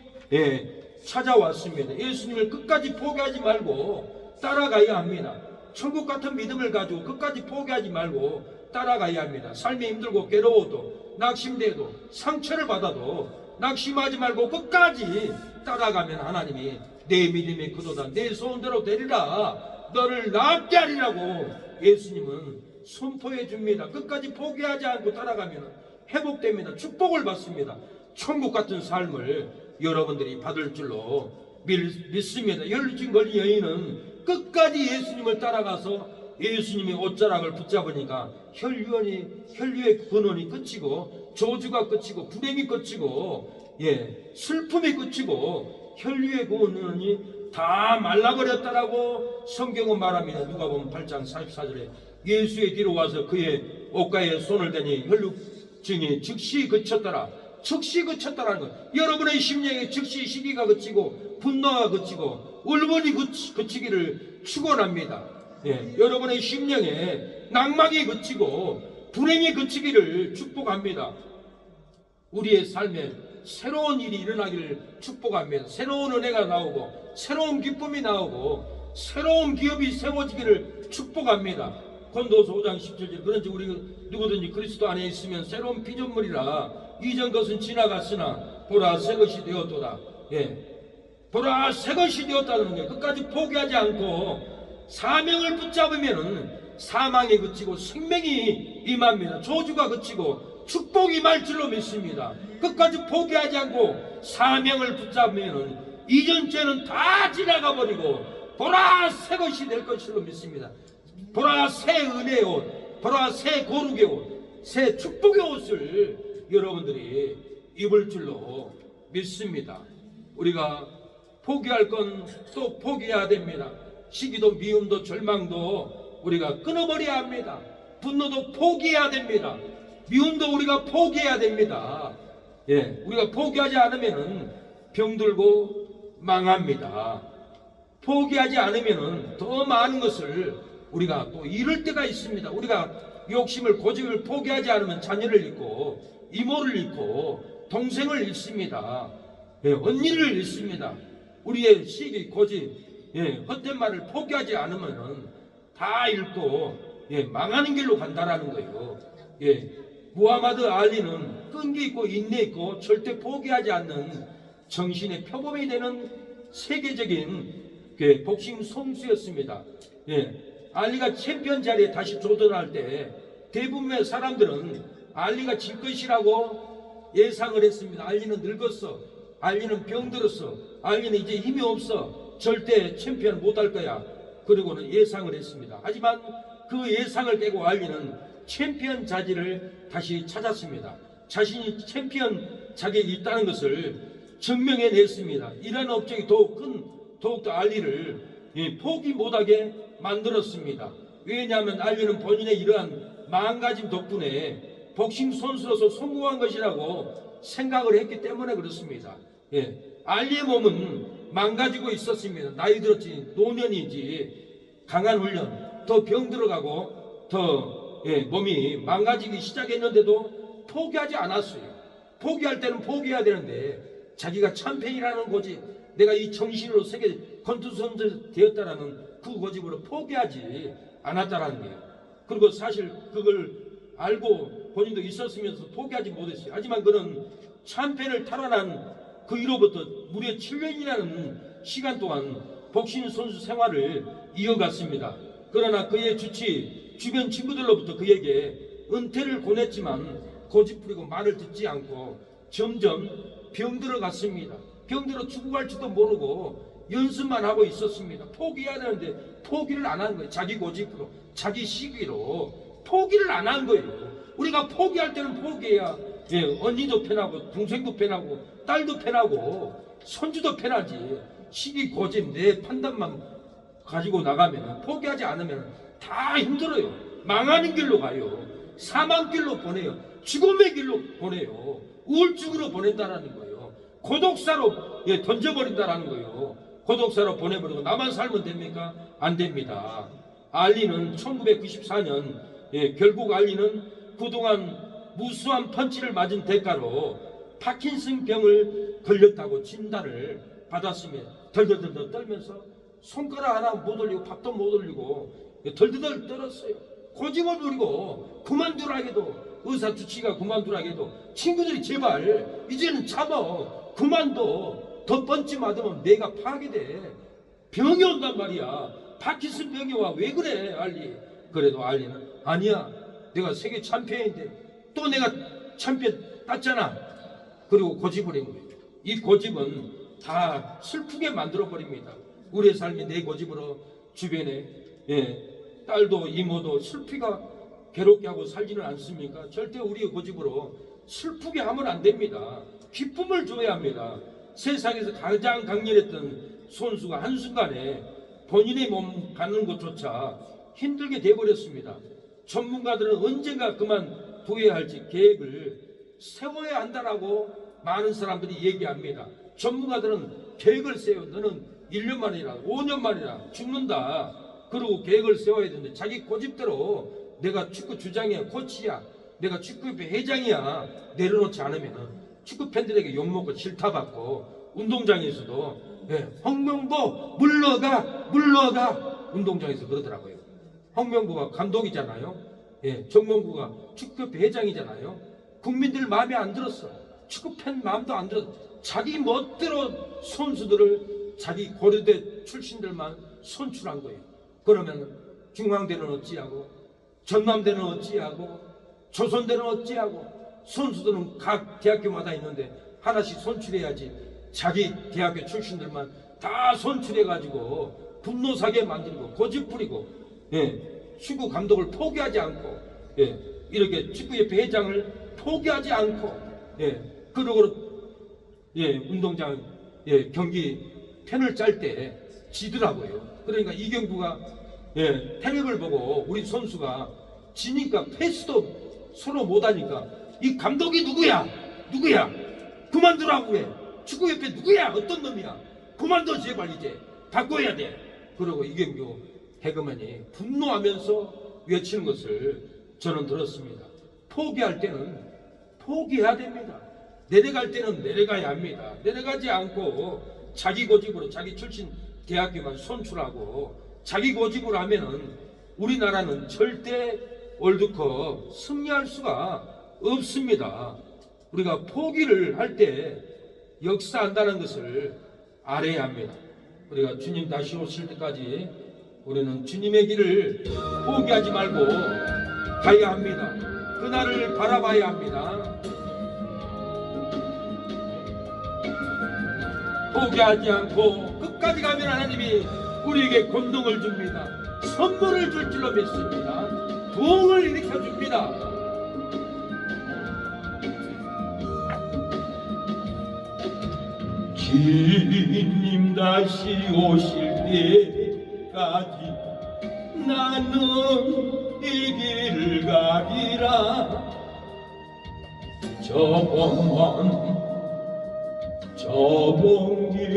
찾아왔습니다. 예수님을 끝까지 포기하지 말고 따라가야 합니다. 천국 같은 믿음을 가지고 끝까지 포기하지 말고 따라가야 합니다. 삶이 힘들고 괴로워도 낙심돼도 상처를 받아도 낙심하지 말고 끝까지 따라가면 하나님이 내 믿음이 크도다 내 소원대로 되리라 너를 낫게 하리라고 예수님은 선포해 줍니다. 끝까지 포기하지 않고 따라가면 회복됩니다. 축복을 받습니다. 천국 같은 삶을 여러분들이 받을 줄로 믿습니다. 혈루증 걸린 여인은 끝까지 예수님을 따라가서 예수님의 옷자락을 붙잡으니까 혈류의 근원이 끝이고 저주가 끝이고 불행이 끝이고 슬픔이 끝이고 혈류의 근원이 다 말라버렸다라고 성경은 말합니다. 누가복음 8장 44절에 예수의 뒤로 와서 그의 옷가에 손을 대니 혈루증이 즉시 그쳤더라. 즉시 그쳤다라는 것. 여러분의 심령에 즉시 시기가 그치고 분노가 그치고 울분이 그치기를 축원합니다. 여러분의 심령에 낭망이 그치고 불행이 그치기를 축복합니다. 우리의 삶에 새로운 일이 일어나기를 축복합니다. 새로운 은혜가 나오고 새로운 기쁨이 나오고 새로운 기업이 세워지기를 축복합니다. 고린도서 5장 17절 그런지 우리 누구든지 그리스도 안에 있으면 새로운 피조물이라 이전 것은 지나갔으나 보라 새 것이 되었도다. 보라 새 것이 되었다는 거예요. 끝까지 포기하지 않고 사명을 붙잡으면 사망이 그치고 생명이 임합니다. 저주가 그치고 축복이 임할 줄로 믿습니다. 끝까지 포기하지 않고 사명을 붙잡으면 이전 죄는 다 지나가 버리고 보라 새 것이 될 것으로 믿습니다. 보라 새 은혜의 옷, 보라 새 거룩의 옷, 새 축복의 옷을 여러분들이 입을 줄로 믿습니다. 우리가 포기할 건 또 포기해야 됩니다. 시기도 미움도 절망도 우리가 끊어버려야 합니다. 분노도 포기해야 됩니다. 미움도 우리가 포기해야 됩니다. 우리가 포기하지 않으면 병들고 망합니다. 포기하지 않으면 더 많은 것을 우리가 또 잃을 때가 있습니다. 우리가 욕심을 고집을 포기하지 않으면 자녀를 잃고 이모를 잃고 동생을 잃습니다. 언니를 잃습니다. 우리의 시기 고집 헛된 말을 포기하지 않으면 다 잃고 망하는 길로 간다라는 거예요. 무하마드 알리는 끈기 있고 인내 있고 절대 포기하지 않는 정신의 표범이 되는 세계적인 복싱 선수였습니다. 알리가 챔피언 자리에 다시 도전할 때 대부분의 사람들은 알리가 질 것이라고 예상을 했습니다. 알리는 늙었어. 알리는 병들었어. 알리는 이제 힘이 없어. 절대 챔피언 못할 거야. 그리고는 예상을 했습니다. 하지만 그 예상을 깨고 알리는 챔피언 자질을 다시 찾았습니다. 자신이 챔피언 자격이 있다는 것을 증명해냈습니다. 이러한 업적이 더욱더 알리를 포기 못하게 만들었습니다. 왜냐하면 알리는 본인의 이러한 마음가짐 덕분에 복싱 선수로서 성공한 것이라고 생각을 했기 때문에 그렇습니다. 알리의 몸은 망가지고 있었습니다. 나이 들었지 노년이지 강한 훈련 더 병 들어가고 더 몸이 망가지기 시작했는데도 포기하지 않았어요. 포기할 때는 포기해야 되는데 자기가 참편이라는 고집, 내가 이 정신으로 세계 권투선수 되었다라는 그 고집으로 포기하지 않았다라는 거예요. 그리고 사실 그걸 알고 본인도 있었으면서 포기하지 못했어요. 하지만 그는 참편을 탈환한 그 이후로부터 무려 7년이라는 시간 동안 복싱 선수 생활을 이어갔습니다. 그러나 그의 주변 친구들로부터 그에게 은퇴를 권했지만 고집부리고 말을 듣지 않고 점점 병들어갔습니다. 병들어 죽어갈지도 모르고 연습만 하고 있었습니다. 포기해야 되는데 포기를 안 한 거예요. 자기 고집으로, 자기 시기로 포기를 안 한 거예요. 우리가 포기할 때는 포기해야 언니도 편하고 동생도 편하고 딸도 편하고 손주도 편하지. 시기 고집 내 판단만 가지고 나가면, 포기하지 않으면 다 힘들어요. 망하는 길로 가요. 사망길로 보내요. 죽음의 길로 보내요. 우울증으로 보낸다라는 거예요. 고독사로 던져버린다라는 거예요. 고독사로 보내버리고 나만 살면 됩니까? 안 됩니다. 알리는 1994년 결국 알리는 그동안 무수한 펀치를 맞은 대가로 파킨슨 병을 걸렸다고 진단을 받았으며 덜덜덜 떨면서 손가락 하나 못 올리고 밥도 못 올리고 덜덜덜 떨었어요. 고집을 부리고 그만두라 해도, 의사 주치가 그만두라 해도 친구들이 제발 이제는 참어, 그만둬, 더 펀치 맞으면 내가 파괴돼, 병이 온단 말이야, 파킨슨 병이 와, 왜 그래 알리. 그래도 알리는 아니야, 내가 세계 챔피언인데 또 내가 챔피언 땄잖아. 그리고 고집을 한 거예요. 이 고집은 다 슬프게 만들어 버립니다. 우리의 삶이 내 고집으로 주변에 딸도 이모도 슬피가 괴롭게 하고 살지는 않습니까? 절대 우리의 고집으로 슬프게 하면 안 됩니다. 기쁨을 줘야 합니다. 세상에서 가장 강렬했던 선수가 한순간에 본인의 몸 가는 것조차 힘들게 돼버렸습니다. 전문가들은 언젠가 그만두어야 할지 계획을 세워야 한다라고 많은 사람들이 얘기합니다. 전문가들은 계획을 세워. 너는 1년 만이나 5년 만이나 죽는다. 그리고 계획을 세워야 되는데 자기 고집대로 내가 축구 주장이야, 코치야, 내가 축구협회 회장이야 내려놓지 않으면 축구 팬들에게 욕먹고 질타받고, 운동장에서도 홍명보 물러가 운동장에서 그러더라고요. 홍명보가 감독이잖아요. 정명구가 축구협회 회장이잖아요. 국민들 마음에 안 들었어. 축구팬 마음도 안 들었어. 자기 멋대로 선수들을 자기 고려대 출신들만 선출한 거예요. 그러면 중앙대는 어찌하고, 전남대는 어찌하고, 조선대는 어찌하고, 선수들은 각 대학교마다 있는데 하나씩 선출해야지. 자기 대학교 출신들만 다 선출해가지고 분노사게 만들고 고집부리고 축구 감독을 포기하지 않고 이렇게 축구협회 회장을 포기하지 않고 그러고 운동장 경기 펜을 짤 때 지더라고요. 그러니까 이경구가 텔레비를 보고 우리 선수가 지니까 패스도 서로 못하니까 이 감독이 누구야 그만두라고 해. 축구협회 누구야, 어떤 놈이야, 그만둬 제발, 이제 바꿔야 돼. 그러고 이경규 해금원이 분노하면서 외치는 것을 저는 들었습니다. 포기할 때는 포기해야 됩니다. 내려갈 때는 내려가야 합니다. 내려가지 않고 자기 고집으로 자기 출신 대학교만 선출하고 자기 고집으로 하면은 우리나라는 절대 월드컵 승리할 수가 없습니다. 우리가 포기를 할 때 역사한다는 것을 알아야 합니다. 우리가 주님 다시 오실 때까지 우리는 주님의 길을 포기하지 말고 가야 합니다. 그날을 바라봐야 합니다. 포기하지 않고 끝까지 가면 하나님이 우리에게 권능을 줍니다. 선물을 줄 줄로 믿습니다. 부흥을 일으켜 줍니다. 주님 다시 오실 때까지 나는 이 길을 가리라. 저번 길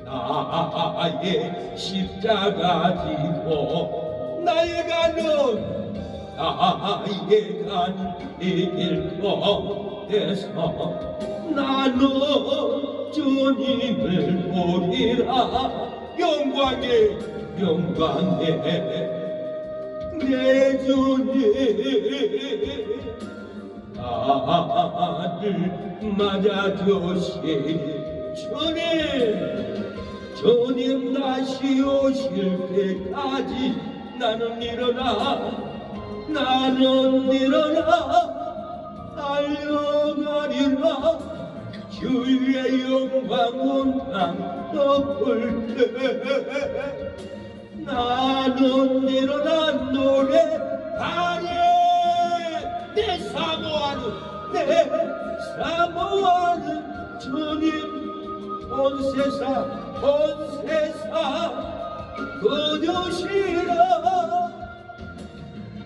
나의 십자가 지고 나의 가는 사예간 이길 것에서 나는 주님을 보리라. 영광에 영광에 내 주님 나를 맞아주시. 주님 다시 오실 때까지 나는 일어나 달려가리라. 주의 영광 온 땅 덮을 때 나는 일어나 노래하리. 내 사모하는 주님 온 세상 거두시라.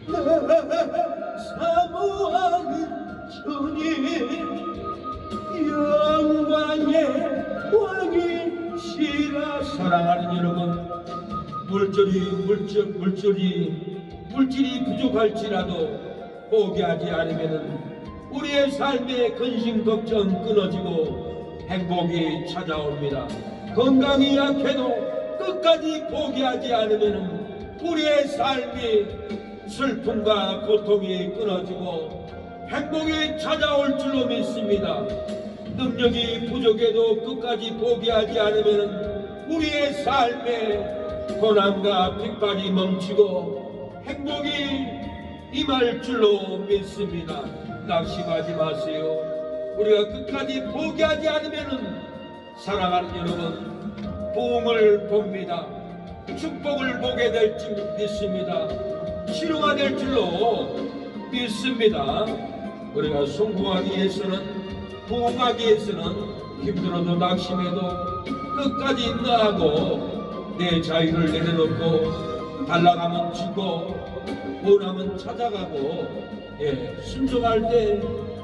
내 사모하는 주님 영광의 왕이시라. 사랑하는 여러분, 물질이 부족할지라도 포기하지 않으면 우리의 삶의 근심 걱정 끊어지고 행복이 찾아옵니다. 건강이 약해도 끝까지 포기하지 않으면 우리의 삶이 슬픔과 고통이 끊어지고 행복이 찾아올 줄로 믿습니다. 능력이 부족해도 끝까지 포기하지 않으면 우리의 삶에 고난과 핍박이 멈추고 행복이 임할 줄로 믿습니다. 낙심하지 마세요. 우리가 끝까지 포기하지 않으면 사랑하는 여러분, 부흥을 봅니다. 축복을 보게 될 줄 믿습니다. 치료가 될 줄로 믿습니다. 우리가 성공하기 위해서는, 부흥하기 위해서는 힘들어도 낙심해도 끝까지 인내하고 내 자유를 내려놓고 달라가면 주고 원하면 찾아가고 순종할 때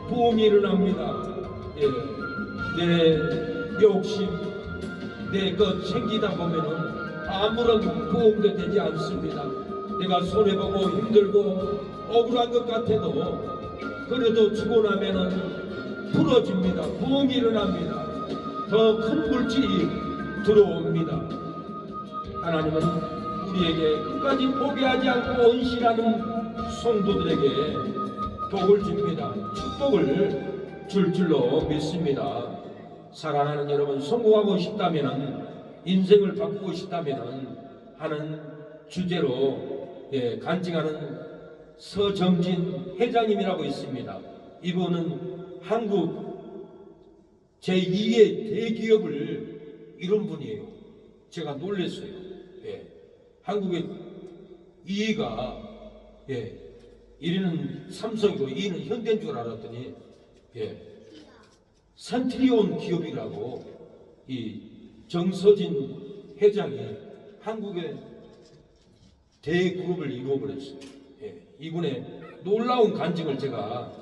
부흥이 일어납니다. 내 욕심, 내 것 챙기다 보면은 아무런 부흥도 되지 않습니다. 내가 손해보고 힘들고 억울한 것 같아도 그래도 주고 나면은 풀어집니다. 부흥이 일어납니다. 더 큰 물질이 들어옵니다. 하나님은 우리에게 끝까지 포기하지 않고 헌신하는 성도들에게 복을 줍니다. 축복을 줄 줄로 믿습니다. 사랑하는 여러분, 성공하고 싶다면, 인생을 바꾸고 싶다면 하는 주제로 간증하는 서정진 회장님이라고 있습니다. 이분은 한국 제2의 대기업을 이룬 분이에요. 제가 놀랐어요. 한국의 2위가 1위는 삼성이고 2위는 현대인 줄 알았더니 산트리온 기업이라고 이 정서진 회장이 한국의 대그룹을 이루어버렸어요. 이분의 놀라운 간증을 제가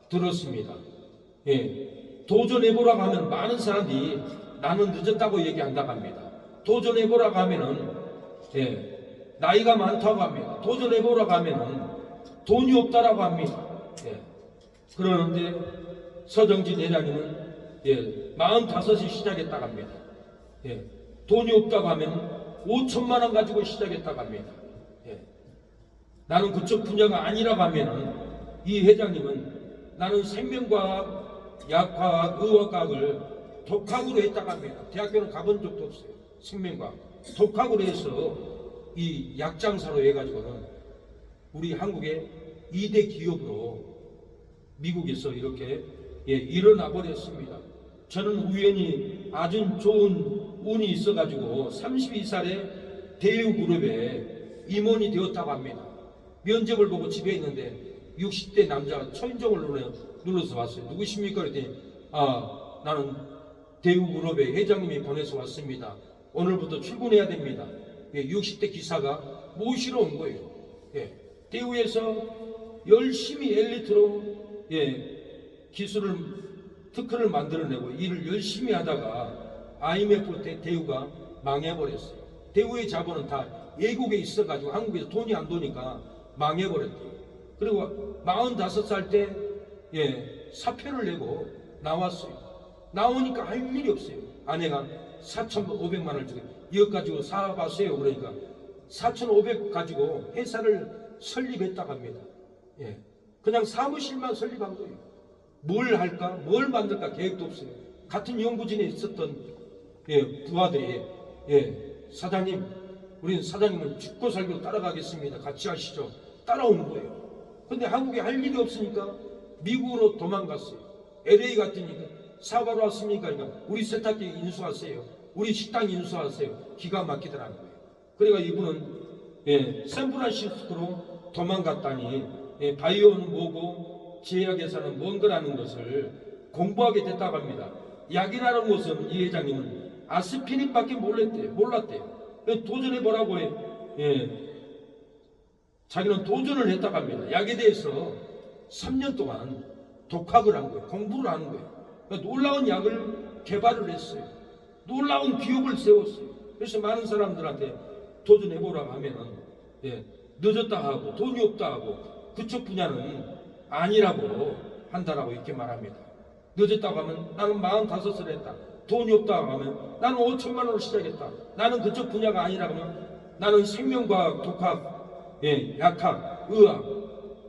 들었습니다. 도전해보라고 하면 많은 사람들이 나는 늦었다고 얘기한다고 합니다. 도전해보라고 하면은 나이가 많다고 합니다. 도전해보라고 하면은 돈이 없다라고 합니다. 그러는데 서정진 회장님은 45이 시작했다고 합니다. 돈이 없다고 하면 5천만 원 가지고 시작했다고 합니다. 나는 그쪽 분야가 아니라고 하면은 이 회장님은 나는 생명과학, 약과학, 의학과학을 독학으로 했다고 합니다. 대학교는 가본 적도 없어요. 생명과학 독학으로 해서 이 약장사로 해가지고는 우리 한국의 2대 기업으로 미국에서 이렇게 일어나 버렸습니다. 저는 우연히 아주 좋은 운이 있어가지고 32살에 대우그룹에 임원이 되었다고 합니다. 면접을 보고 집에 있는데 60대 남자가 초인종을 눌러서 왔어요. 누구십니까? 그랬더니 나는 대우그룹의 회장님이 보내서 왔습니다. 오늘부터 출근해야 됩니다. 60대 기사가 모시러 온 거예요. 대우에서 열심히 엘리트로 기술을 특허를 만들어내고 일을 열심히 하다가 IMF 때 대우가 망해버렸어요. 대우의 자본은 다 외국에 있어가지고 한국에서 돈이 안 도니까 망해버렸대요. 그리고 45살 때 사표를 내고 나왔어요. 나오니까 할 일이 없어요. 아내가 4,500만 원을 주고 이것 가지고 사봤어요. 그러니까 4,500 가지고 회사를 설립했다고 합니다. 그냥 사무실만 설립한 거예요. 뭘 할까? 뭘 만들까? 계획도 없어요. 같은 연구진에 있었던 부하들이 사장님, 우리는 사장님을 죽고 살고 따라가겠습니다. 같이 하시죠. 따라오는 거예요. 근데 한국에 할 일이 없으니까 미국으로 도망갔어요. LA 갔더니 사과로 왔습니까? 그러니까 우리 세탁기 인수하세요. 우리 식당 인수하세요. 기가 막히더라는 거예요. 그러니까 이분은 샌프란시스코로 도망갔다니 바이오는 뭐고 제약회사는 뭔가라는 것을 공부하게 됐다고 합니다. 약이라는 것은 이 회장님은 아스피린밖에 몰랐대요. 도전해보라고 자기는 도전을 했다고 합니다. 약에 대해서 3년 동안 독학을 한 거예요. 공부를 하는 거예요. 놀라운 약을 개발을 했어요. 놀라운 기업을 세웠어요. 그래서 많은 사람들한테 도전해보라고 하면은 늦었다 하고 돈이 없다 하고 그쪽 분야는 아니라고 한다라고 이렇게 말합니다. 늦었다고 하면 나는 45살 했다. 돈이 없다고 하면 나는 5천만 원으로 시작했다. 나는 그쪽 분야가 아니라고 하면 나는 생명과학, 독학, 약학, 의학,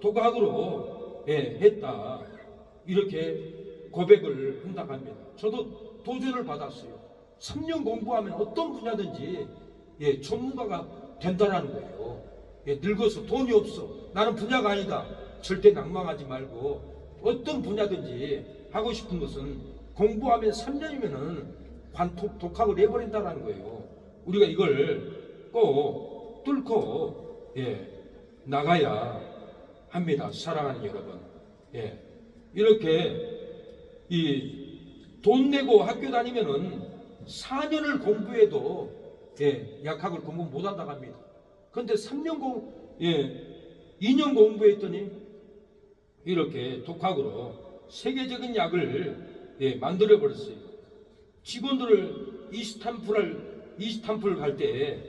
독학으로 했다. 이렇게 고백을 한다고 합니다. 저도 도전을 받았어요. 3년 공부하면 어떤 분야든지 전문가가 된다는 거예요. 늙어서 돈이 없어. 나는 분야가 아니다. 절대 낭망하지 말고 어떤 분야든지 하고 싶은 것은 공부하면 3년이면은 독학을 해버린다는 거예요. 우리가 이걸 꼭 뚫고 나가야 합니다. 사랑하는 여러분. 이렇게 돈 내고 학교 다니면은 4년을 공부해도 약학을 공부 못한다고 합니다. 그런데 2년 공부했더니 이렇게 독학으로 세계적인 약을 만들어 버렸어요. 직원들을 이스탄불 갈 때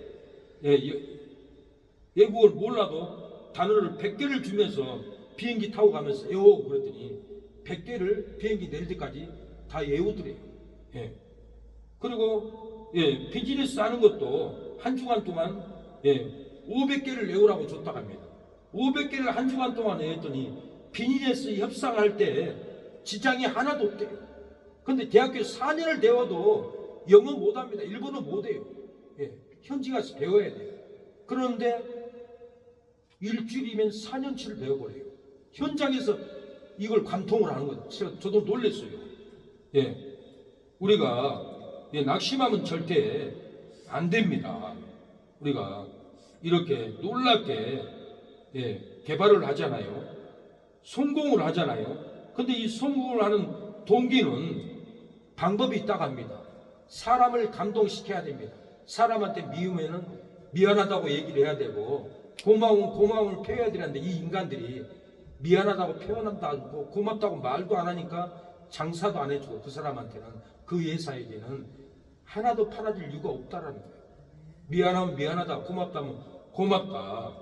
외국어를 몰라도 단어를 100개를 주면서 비행기 타고 가면서 외우고 그랬더니 100개를 비행기 내릴 때까지 다 외우더래요. 그리고 비즈니스 하는 것도 한 주간 동안 500개를 외우라고 줬다고 합니다. 500개를 한 주간 동안 외웠더니 비즈니스 협상할 때 지장이 하나도 없대요. 근데 대학교 4년을 배워도 영어 못합니다. 일본어 못해요. 현지 가서 배워야 돼요. 그런데 일주일이면 4년치를 배워버려요. 현장에서 이걸 관통을 하는 거예요. 저도 놀랐어요. 우리가 낙심하면 절대 안 됩니다. 우리가 이렇게 놀랍게 개발을 하잖아요. 성공을 하잖아요. 근데 이 성공을 하는 동기는 방법이 있다고 합니다. 사람을 감동시켜야 됩니다. 사람한테 미우면은 미안하다고 얘기를 해야 되고 고마움을 표해야 되는데 이 인간들이 미안하다고 표현한다 않고 고맙다고 말도 안 하니까 장사도 안 해주고 그 사람한테는 그 회사에게는 하나도 팔아줄 이유가 없다라는 거예요. 미안하면 미안하다, 고맙다면 고맙다.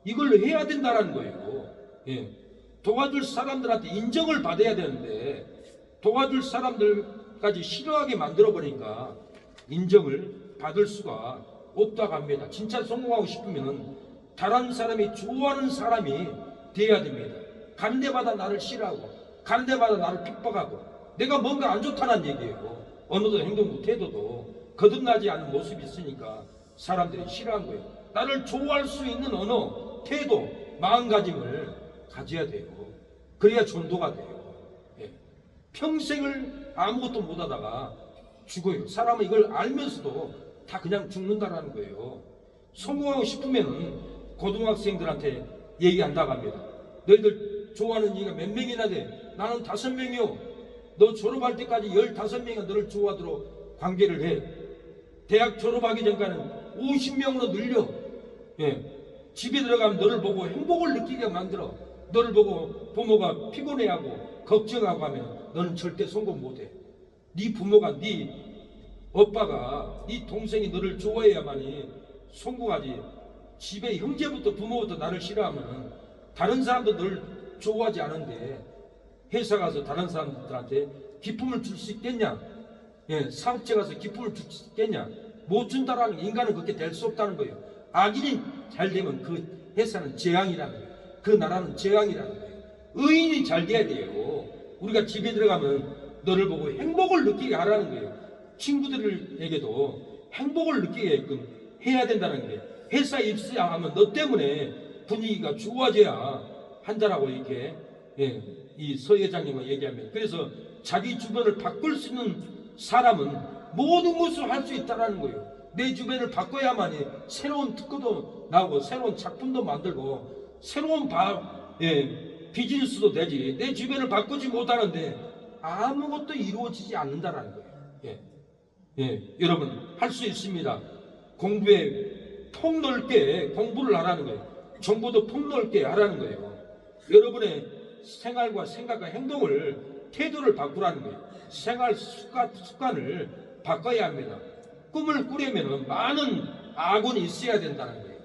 이걸 해야 된다라는 거예요. 도와줄 사람들한테 인정을 받아야 되는데 도와줄 사람들까지 싫어하게 만들어 버리니까 인정을 받을 수가 없다고 합니다. 진짜 성공하고 싶으면 다른 사람이 좋아하는 사람이 돼야 됩니다. 가는 데마다 나를 싫어하고 가는 데마다 나를 핍박하고 내가 뭔가 안 좋다는 얘기예요. 언어도 행동도 태도도 거듭나지 않은 모습이 있으니까 사람들이 싫어한 거예요. 나를 좋아할 수 있는 언어, 태도, 마음가짐을 가져야 돼요. 그래야 전도가 돼요. 평생을 아무것도 못하다가 죽어요. 사람은 이걸 알면서도 다 그냥 죽는다라는 거예요. 성공하고 싶으면 고등학생들한테 얘기한다고 합니다. 너희들 좋아하는 얘기가 몇 명이나 돼? 나는 5명이요. 너 졸업할 때까지 15명이 너를 좋아하도록 관계를 해. 대학 졸업하기 전까지는 50명으로 늘려. 집에 들어가면 너를 보고 행복을 느끼게 만들어. 너를 보고 부모가 피곤해하고 걱정하고 하면 너는 절대 성공 못해. 네 부모가 네 오빠가 네 동생이 너를 좋아해야만이 성공하지. 집에 형제부터 부모부터 나를 싫어하면 다른 사람도 늘 좋아하지 않은데 회사 가서 다른 사람들한테 기쁨을 줄 수 있겠냐? 예, 사업체 가서 기쁨을 줄 수 있겠냐? 못 준다라는 게 인간은 그렇게 될 수 없다는 거예요. 악인이 잘 되면 그 회사는 재앙이라는 거예요. 그 나라는 재앙이라는 거예요. 의인이 잘 돼야 돼요. 우리가 집에 들어가면 너를 보고 행복을 느끼게 하라는 거예요. 친구들에게도 행복을 느끼게끔 해야 된다는 거예요. 회사에 입사하면 너 때문에 분위기가 좋아져야 한다라고 이렇게 이 서 회장님은 얘기하면, 그래서 자기 주변을 바꿀 수 있는 사람은 모든 것을 할 수 있다는 거예요. 내 주변을 바꿔야만이 새로운 특허도 나오고 새로운 작품도 만들고 새로운 비즈니스도 되지. 내 주변을 바꾸지 못하는데 아무것도 이루어지지 않는다는 거예요. 여러분 할 수 있습니다. 공부에 폭넓게 공부를 하라는 거예요. 정보도 폭넓게 하라는 거예요. 여러분의 생활과 생각과 행동을, 태도를 바꾸라는 거예요. 생활 습관을 바꿔야 합니다. 꿈을 꾸려면 많은 아군이 있어야 된다는 거예요.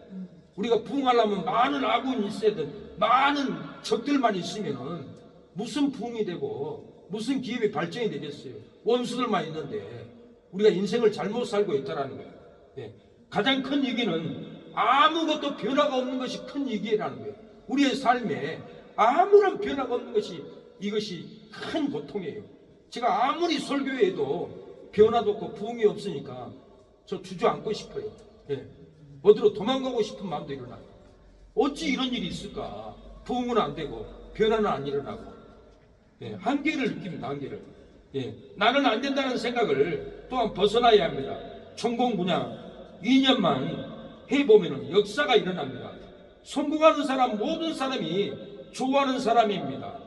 우리가 부흥하려면 많은 아군이 있어야 돼. 많은 적들만 있으면 무슨 부흥이 되고 무슨 기업이 발전이 되겠어요. 원수들만 있는데 우리가 인생을 잘못 살고 있다는 거예요. 가장 큰 위기는 아무것도 변화가 없는 것이 큰 위기라는 거예요. 우리의 삶에 아무런 변화가 없는 것이, 이것이 큰 고통이에요. 제가 아무리 설교해도 변화도 없고 부흥이 없으니까 저 주저앉고 싶어요. 어디로 도망가고 싶은 마음도 일어나요. 어찌 이런 일이 있을까? 부흥은 안 되고 변화는 안 일어나고 한계를 느낍니다. 한계를. 나는 안 된다는 생각을 또한 벗어나야 합니다. 전공 분야 2년만 해보면 역사가 일어납니다. 성공하는 사람, 모든 사람이 좋아하는 사람입니다.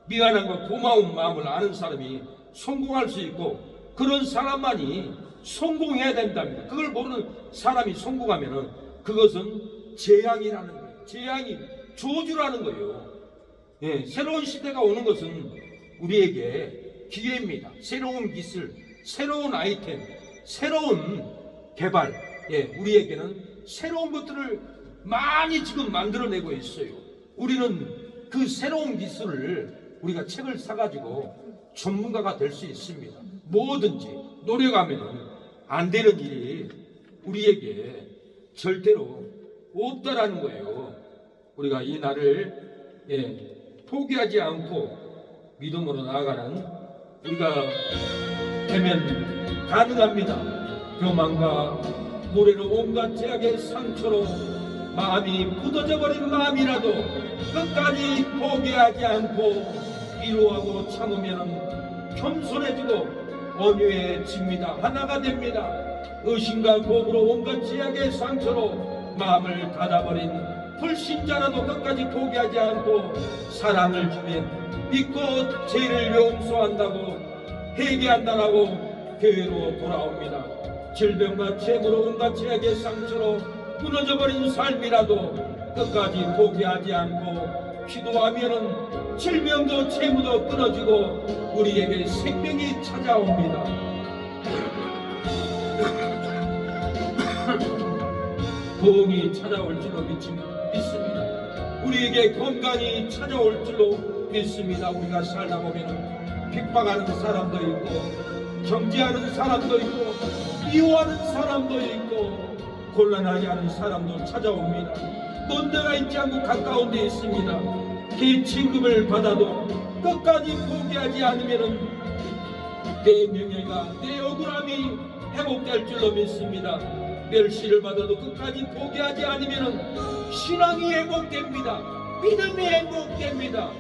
미안함과 고마운 마음을 아는 사람이 성공할 수 있고, 그런 사람만이 성공해야 된답니다. 그걸 모르는 사람이 성공하면 그것은 재앙이라는 거예요. 재앙이, 저주라는 거예요. 새로운 시대가 오는 것은 우리에게 기회입니다. 새로운 기술, 새로운 아이템, 새로운 개발, 우리에게는 새로운 것들을 많이 지금 만들어내고 있어요. 우리는 그 새로운 기술을 우리가 책을 사가지고 전문가가 될 수 있습니다. 뭐든지 노력하면 안 되는 일이 우리에게 절대로 없다라는 거예요. 우리가 이 날을 포기하지 않고 믿음으로 나아가는 우리가 되면 가능합니다. 교만과 노래로 온갖 제약의 상처로 마음이 굳어져 버린 마음이라도 끝까지 포기하지 않고 위로하고 참으면 겸손해지고 온유해집니다. 하나가 됩니다. 의심과 고부로 온갖 제약의 상처로 마음을 닫아버린 불신자라도 끝까지 포기하지 않고 사랑을 주면 믿고 죄를 용서한다고 회개한다라고 교회로 돌아옵니다. 질병과 채무로 온갖 제약의 상처로 무너져버린 삶이라도 끝까지 포기하지 않고 기도하면은 질병도 채무도 끊어지고 우리에게 생명이 찾아옵니다. 부흥이 찾아올 줄로 믿습니다. 우리에게 건강이 찾아올 줄로 믿습니다. 우리가 살다 보면 핍박하는 사람도 있고 정죄하는 사람도 있고 미워하는 사람도 있고 곤란하게 하는 사람도 찾아옵니다. 먼 데가 있지 않고 가까운 데 있습니다. 그 진급을 받아도 끝까지 포기하지 않으면 내 명예가, 내 억울함이 회복될 줄로 믿습니다. 멸시를 받아도 끝까지 포기하지 않으면 신앙이 회복됩니다. 믿음이 회복됩니다.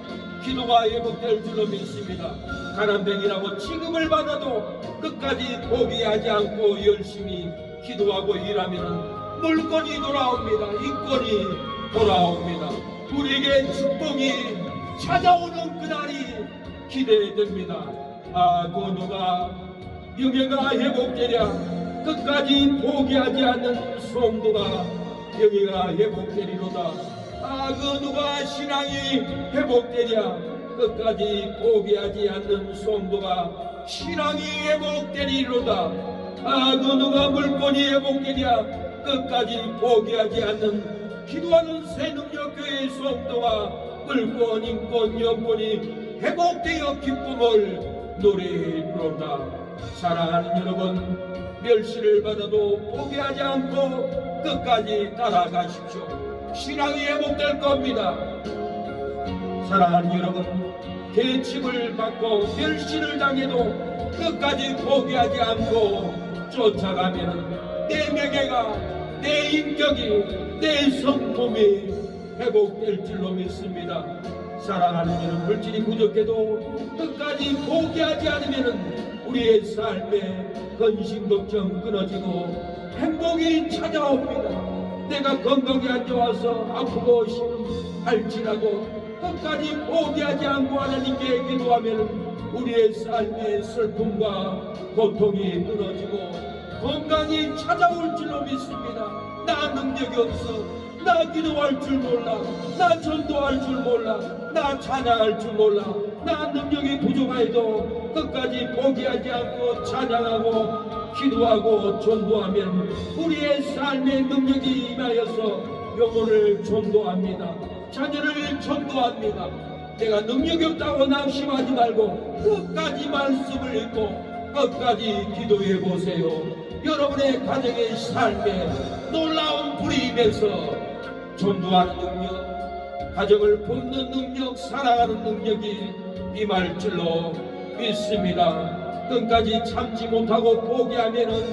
기도가 회복될 줄로 믿습니다. 가난병이라고 취급을 받아도 끝까지 포기하지 않고 열심히 기도하고 일하면 물건이 돌아옵니다. 인권이 돌아옵니다. 우리에게 축복이 찾아오는 그날이 기대됩니다. 그 누가 영예가 회복되랴. 끝까지 포기하지 않는 성도가 영예가 회복되리로다. 그 누가 신앙이 회복되랴. 끝까지 포기하지 않는 성도가 신앙이 회복되리로다. 그 누가 물건이 회복되랴. 끝까지 포기하지 않는 기도하는 새능력교회의 성도와 물권, 인권, 영권이 회복되어 기쁨을 노래하리로다. 사랑하는 여러분, 멸시를 받아도 포기하지 않고 끝까지 따라가십시오. 신앙이 회복될 겁니다. 사랑하는 여러분, 계집을 받고 멸시를 당해도 끝까지 포기하지 않고 쫓아가면 내 명예가, 내 인격이, 내 성품이 회복될 줄로 믿습니다. 사랑하는 여러분, 물질이 부족해도 끝까지 포기하지 않으면 우리의 삶에 근심 걱정 끊어지고 행복이 찾아옵니다. 내가 건강이 안 좋아서 아프고 할지라도 끝까지 포기하지 않고 하나님께 기도하면 우리의 삶의 슬픔과 고통이 끊어지고 건강이 찾아올 줄로 믿습니다. 나 능력이 없어, 나 기도할 줄 몰라, 나 전도할 줄 몰라, 나 찬양할 줄 몰라, 나 능력이 부족해도 끝까지 포기하지 않고 찬양하고 기도하고 전도하면 우리의 삶의 능력이 임하여서 영혼을 전도합니다. 자녀를 전도합니다. 내가 능력이 없다고 낙심하지 말고 끝까지 말씀을 읽고 끝까지 기도해 보세요. 여러분의 가정의 삶에 놀라운 불이 임해서 전도하는 능력, 가정을 돕는 능력, 사랑하는 능력이 임할 줄로 믿습니다. 끝까지 참지 못하고 포기하면은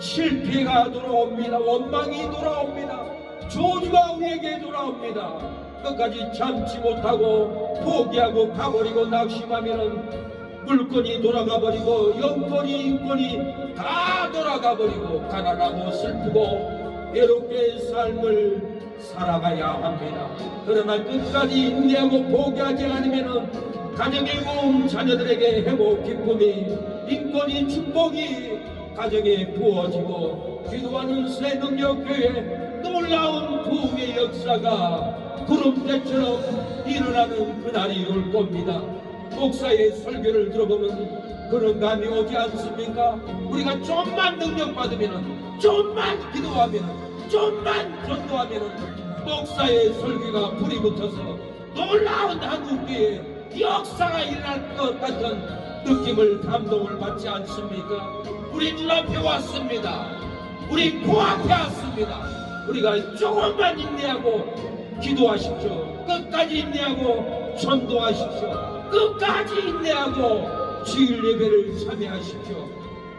실패가 돌아옵니다. 원망이 돌아옵니다. 저주가 우리에게 돌아옵니다. 끝까지 참지 못하고 포기하고 가버리고 낙심하면은 물건이 돌아가버리고 영권이 인권이 다 돌아가버리고 가난하고 슬프고 외롭게 삶을 살아가야 합니다. 그러나 끝까지 인내하고 포기하지 않으면은 가정의 모험, 자녀들에게 회복, 기쁨이, 인권이, 축복이 가정에 부어지고 기도하는 새능력교회 놀라운 부흥의 역사가 구름대처럼 일어나는 그날이 올 겁니다. 목사의 설교를 들어보면 그런 감이 오지 않습니까? 우리가 좀만 능력 받으면, 좀만 기도하면, 좀만 전도하면 목사의 설교가 불이 붙어서 놀라운 한국교회 역사가 일어날 것 같은 느낌을, 감동을 받지 않습니까? 우리 눈앞에 왔습니다. 우리 코앞에 왔습니다. 우리가 조금만 인내하고 기도하십시오. 끝까지 인내하고 전도하십시오. 끝까지 인내하고 주일 예배를 참여하십시오.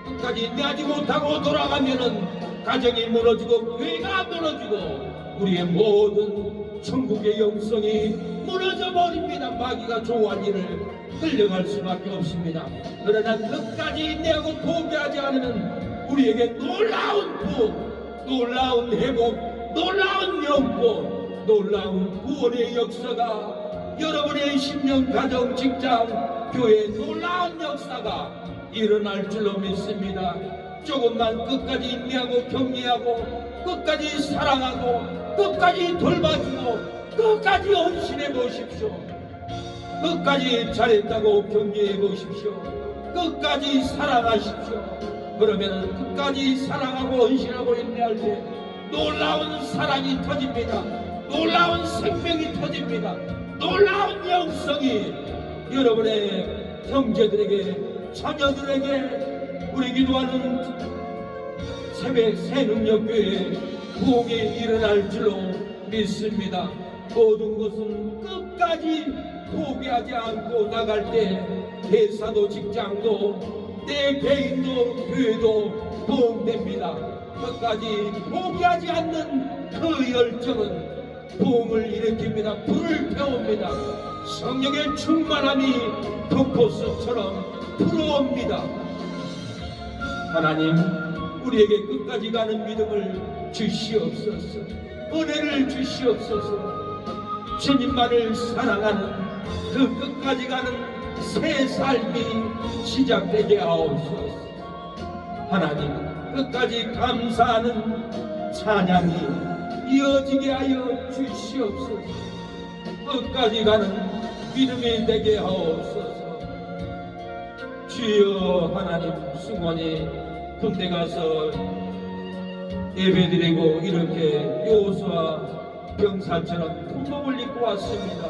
끝까지 인내하지 못하고 돌아가면은 가정이 무너지고 교회가 무너지고 우리의 모든 천국의 영성이 무너져 버립니다. 마귀가 좋아한 일을 끌려갈 수밖에 없습니다. 그러나 끝까지 인내하고 포기하지 않으면 우리에게 놀라운 부흥, 놀라운 회복, 놀라운 영권, 놀라운 구원의 역사가 여러분의 심령, 가정, 직장, 교회 놀라운 역사가 일어날 줄로 믿습니다. 조금만 끝까지 인내하고 격려하고 끝까지 사랑하고 끝까지 돌봐주고 끝까지 헌신해 보십시오. 끝까지 잘했다고 격려해 보십시오. 끝까지 사랑하십시오. 그러면 끝까지 사랑하고 헌신하고 인내할 때 놀라운 사랑이 터집니다. 놀라운 생명이 터집니다. 놀라운 영성이 여러분의 형제들에게, 자녀들에게, 우리 기도하는 새벽 새능력교회 부흥이 일어날 줄로 믿습니다. 모든 것은 끝까지 포기하지 않고 나갈 때 회사도 직장도 내 개인도 교회도 부흥됩니다. 끝까지 포기하지 않는 그 열정은 부흥을 일으킵니다. 불을 태웁니다. 성령의 충만함이 덕포스처럼 불어옵니다. 하나님, 우리에게 끝까지 가는 믿음을 주시옵소서. 은혜를 주시옵소서. 주님만을 사랑하는 그 끝까지 가는 새 삶이 시작되게 하옵소서. 하나님, 끝까지 감사하는 찬양이 이어지게 하여 주시옵소서. 끝까지 가는 믿음이 되게 하옵소서. 주여, 하나님, 승원이 군대 가서 예배드리고 이렇게 요수와 병사처럼 군복을 입고 왔습니다.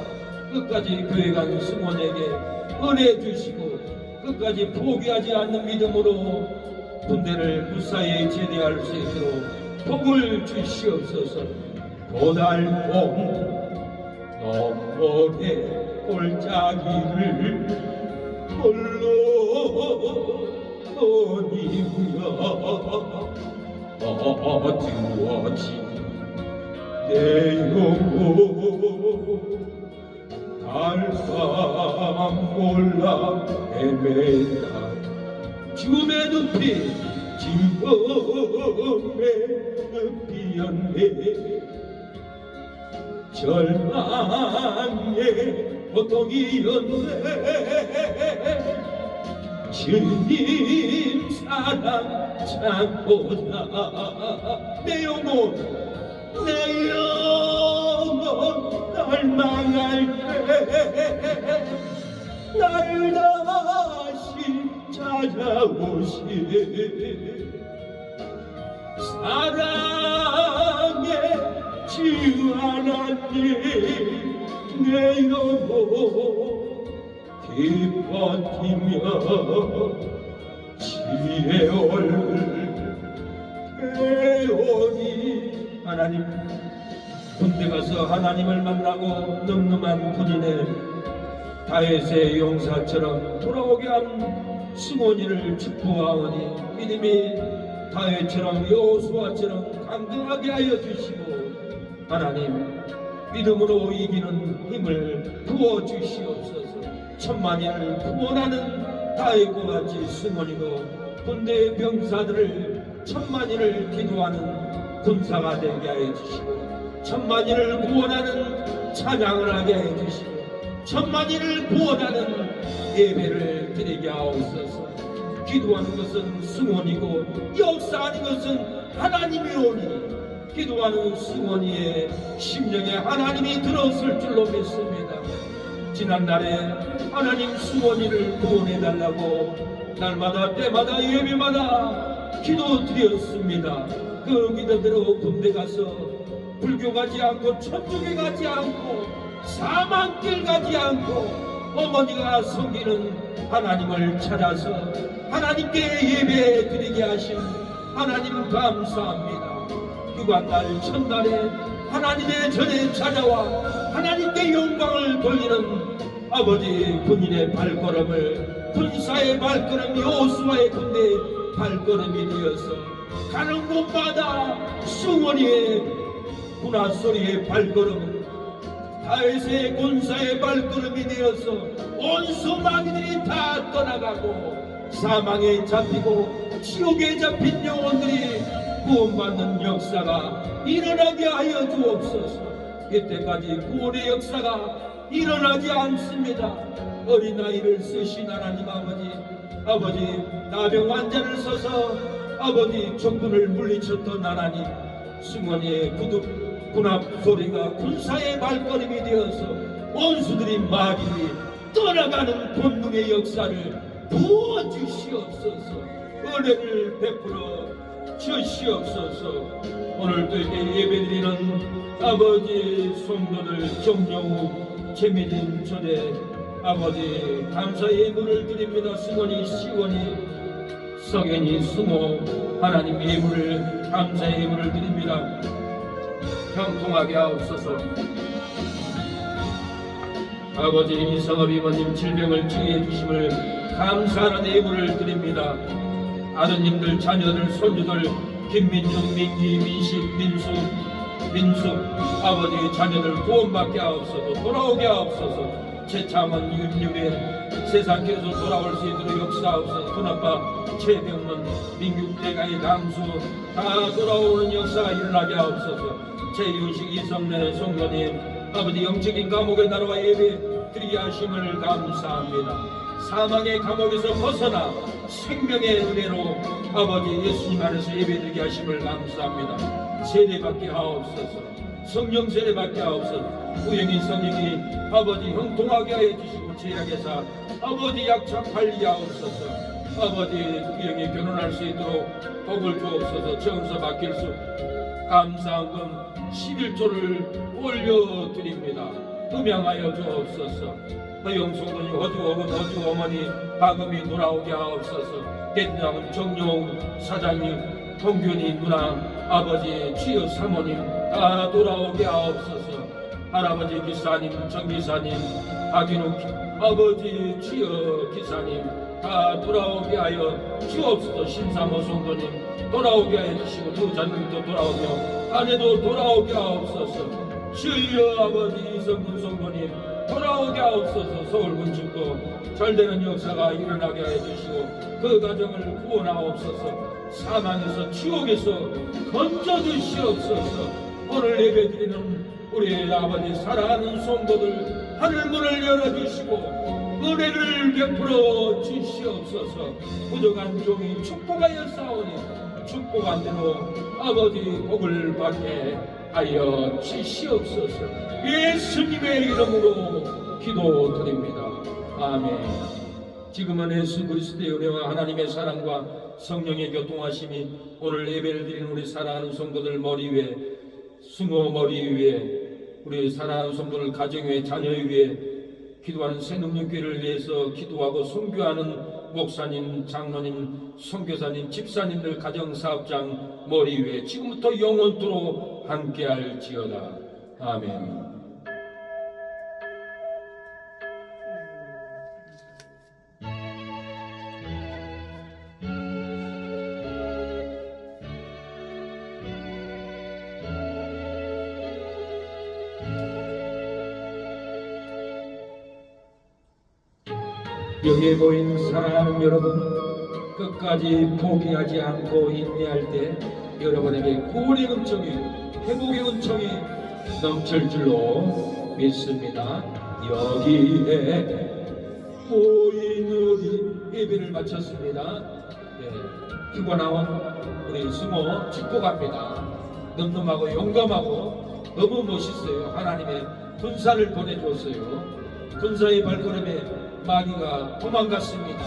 끝까지 교회 간 승원에게 은혜 주시고 끝까지 포기하지 않는 믿음으로 군대를 무사히 제대할 수 있도록 복을 주시옵소서. 고달봄 너머의 골짜기를 홀로 떠니며 어두워진 내 영혼 달밤 몰라 헤매다. 죽음의 늪이 죽음의 늪이었네. 절망의 고통이었네. 주님 사랑 참고자 내 영혼 멸망할 때 날 다시 찾아오시 사랑의 주 하나님 내 영혼 기뻐지며 주의 얼굴 배우니. 하나님, 군대 가서 하나님을 만나고 늠름한 군인의 다윗의 용사처럼 돌아오게 한 승원이를 축복하오니 믿음이 다윗처럼 여호수아처럼 강건하게 하여 주시고 하나님 믿음으로 이기는 힘을 부어주시옵소서. 천만인을 구원하는 다윗과 같이 승원이고 군대의 병사들을 천만인을 기도하는 군사가 되게 하여 주시고 천만인을 구원하는 찬양을 하게 해 주시고 천만인을 구원하는 예배를 드리게 하옵소서. 기도하는 것은 승원이고 역사하는 것은 하나님이오니 기도하는 승원이의 심령에 하나님이 들었을 줄로 믿습니다. 지난날에 하나님 승원이를 구원해달라고 날마다 때마다 예배마다 기도드렸습니다. 그 기도대로 군대 가서 불교 가지 않고 천주교 가지 않고 사망길 가지 않고 어머니가 섬기는 하나님을 찾아서 하나님께 예배 드리게 하신 하나님 감사합니다. 유관날 첫날에 하나님의 전에 찾아와 하나님께 영광을 돌리는 아버지 군인의 발걸음을 군사의 발걸음 여호수아의 군대의 발걸음이 되어서 가는 곳마다 승원이의 군화소리의 발걸음은 다윗의 군사의 발걸음이 되어서 온 수마귀들이 다 떠나가고 사망에 잡히고 지옥에 잡힌 영혼들이 구원받는 역사가 일어나게 하여 주옵소서. 이때까지 구원의 역사가 일어나지 않습니다. 어린아이를 쓰신 하나님 아버지 나병 환자를 써서 아버지 적군을 물리쳤던 하나님 승원이의 군합 소리가 군사의 발걸음이 되어서 원수들이 마귀들이 떠나가는 본능의 역사를 부어주시옵소서. 은혜를 베풀어 주시옵소서. 오늘도 예배드리는 아버지 성도들 정영욱 재미진 초대 아버지 감사의 예물을 드립니다. 승원이 시원이 석연이 수모 하나님 예물을 감사의 예물을 드립니다. 형통하게 하옵소서. 아버지 이성업 이모님 질병을 치유해 주심을 감사하는 예물을 드립니다. 아드님들 자녀들 손주들 김민중 민기 민식 민수 아버지 자녀들 구원받게 하옵소서. 돌아오게 하옵소서. 최창원 윤유빈 세상길에서 돌아올 수 있도록 역사하옵소서. 큰아빠 최병문 민국대가의 강수 다 돌아오는 역사가 일어나게 하옵소서. 최윤식 이성래 성도님 아버지 영적인 감옥의 나라와 예배 드리게 하심을 감사합니다. 사망의 감옥에서 벗어나 생명의 은혜로 아버지 예수님 안에서 예배드리게 하심을 감사합니다. 세례받게 하옵소서. 성령 세례받게 하옵소서. 우영이 성령이 아버지 형통하게 하여 주시고 제약에서 아버지 약차 관리 하옵소서. 아버지 우영이 결혼할 수 있도록 복을 주옵소서. 정서 맡길 수 감사헌금 11조를 올려드립니다. 음양하여 주옵소서. 허영송돈이 허주 어머니 박음이 돌아오게 하옵소서. 대장은 정용 사장님, 동균이 누나, 아버지, 주여 사모님 다 돌아오게 하옵소서. 할아버지 기사님, 정기사님, 박인욱 아버지, 주여 기사님 다 돌아오게 하여 주옵소서. 신사모 성도님 돌아오게 하여 주시고, 부자님도 돌아오며 아내도 돌아오게 하옵소서. 주여 아버지 이성근 성도님 돌아오게 하옵소서. 서울 건축도 잘되는 역사가 일어나게 하여 주시고, 그 가정을 구원하옵소서. 사망에서 지옥에서 건져주시옵소서. 오늘 예배드리는 우리 아버지 사랑하는 성도들 하늘문을 열어주시고 은혜를 베풀어 주시옵소서. 부족한 종이 축복하여 싸우니 축복한 대로 아버지 복을 받게 하여 주시옵소서. 예수님의 이름으로 기도드립니다. 아멘. 지금은 예수 그리스도의 은혜와 하나님의 사랑과 성령의 교통하심이 오늘 예배를 드리는 우리 사랑하는 성도들 머리 위에, 승호 머리 위에, 우리 사랑하는 성도들 가정 위에, 자녀 위에, 기도하는 새능력교회를 위해서 기도하고 선교하는 목사님, 장로님, 선교사님, 집사님들, 가정사업장 머리 위에 지금부터 영원토록 함께할지어다. 아멘. 여기에 모인 사랑하는 여러분, 끝까지 포기하지 않고 인내할 때 여러분에게 구원의 은총이, 회복의 은총이 넘칠 줄로 믿습니다. 여기에 모인 우리 예배를 마쳤습니다. 휴가 나온 우리 승호 축복합니다. 늠름하고 용감하고 너무 멋있어요. 하나님의 군사를 보내주었어요. 군사의 발걸음에 마귀가 도망갔습니다.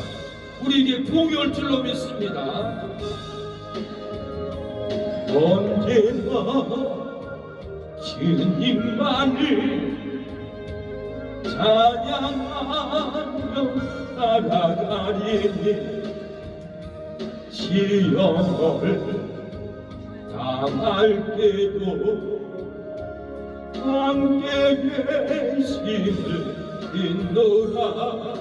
우리에게 부흥이 올 줄로 믿습니다. 언제나 주님만을 찬양하며 살아가리니 시험을 당할 때도 함께 계심을 인노라.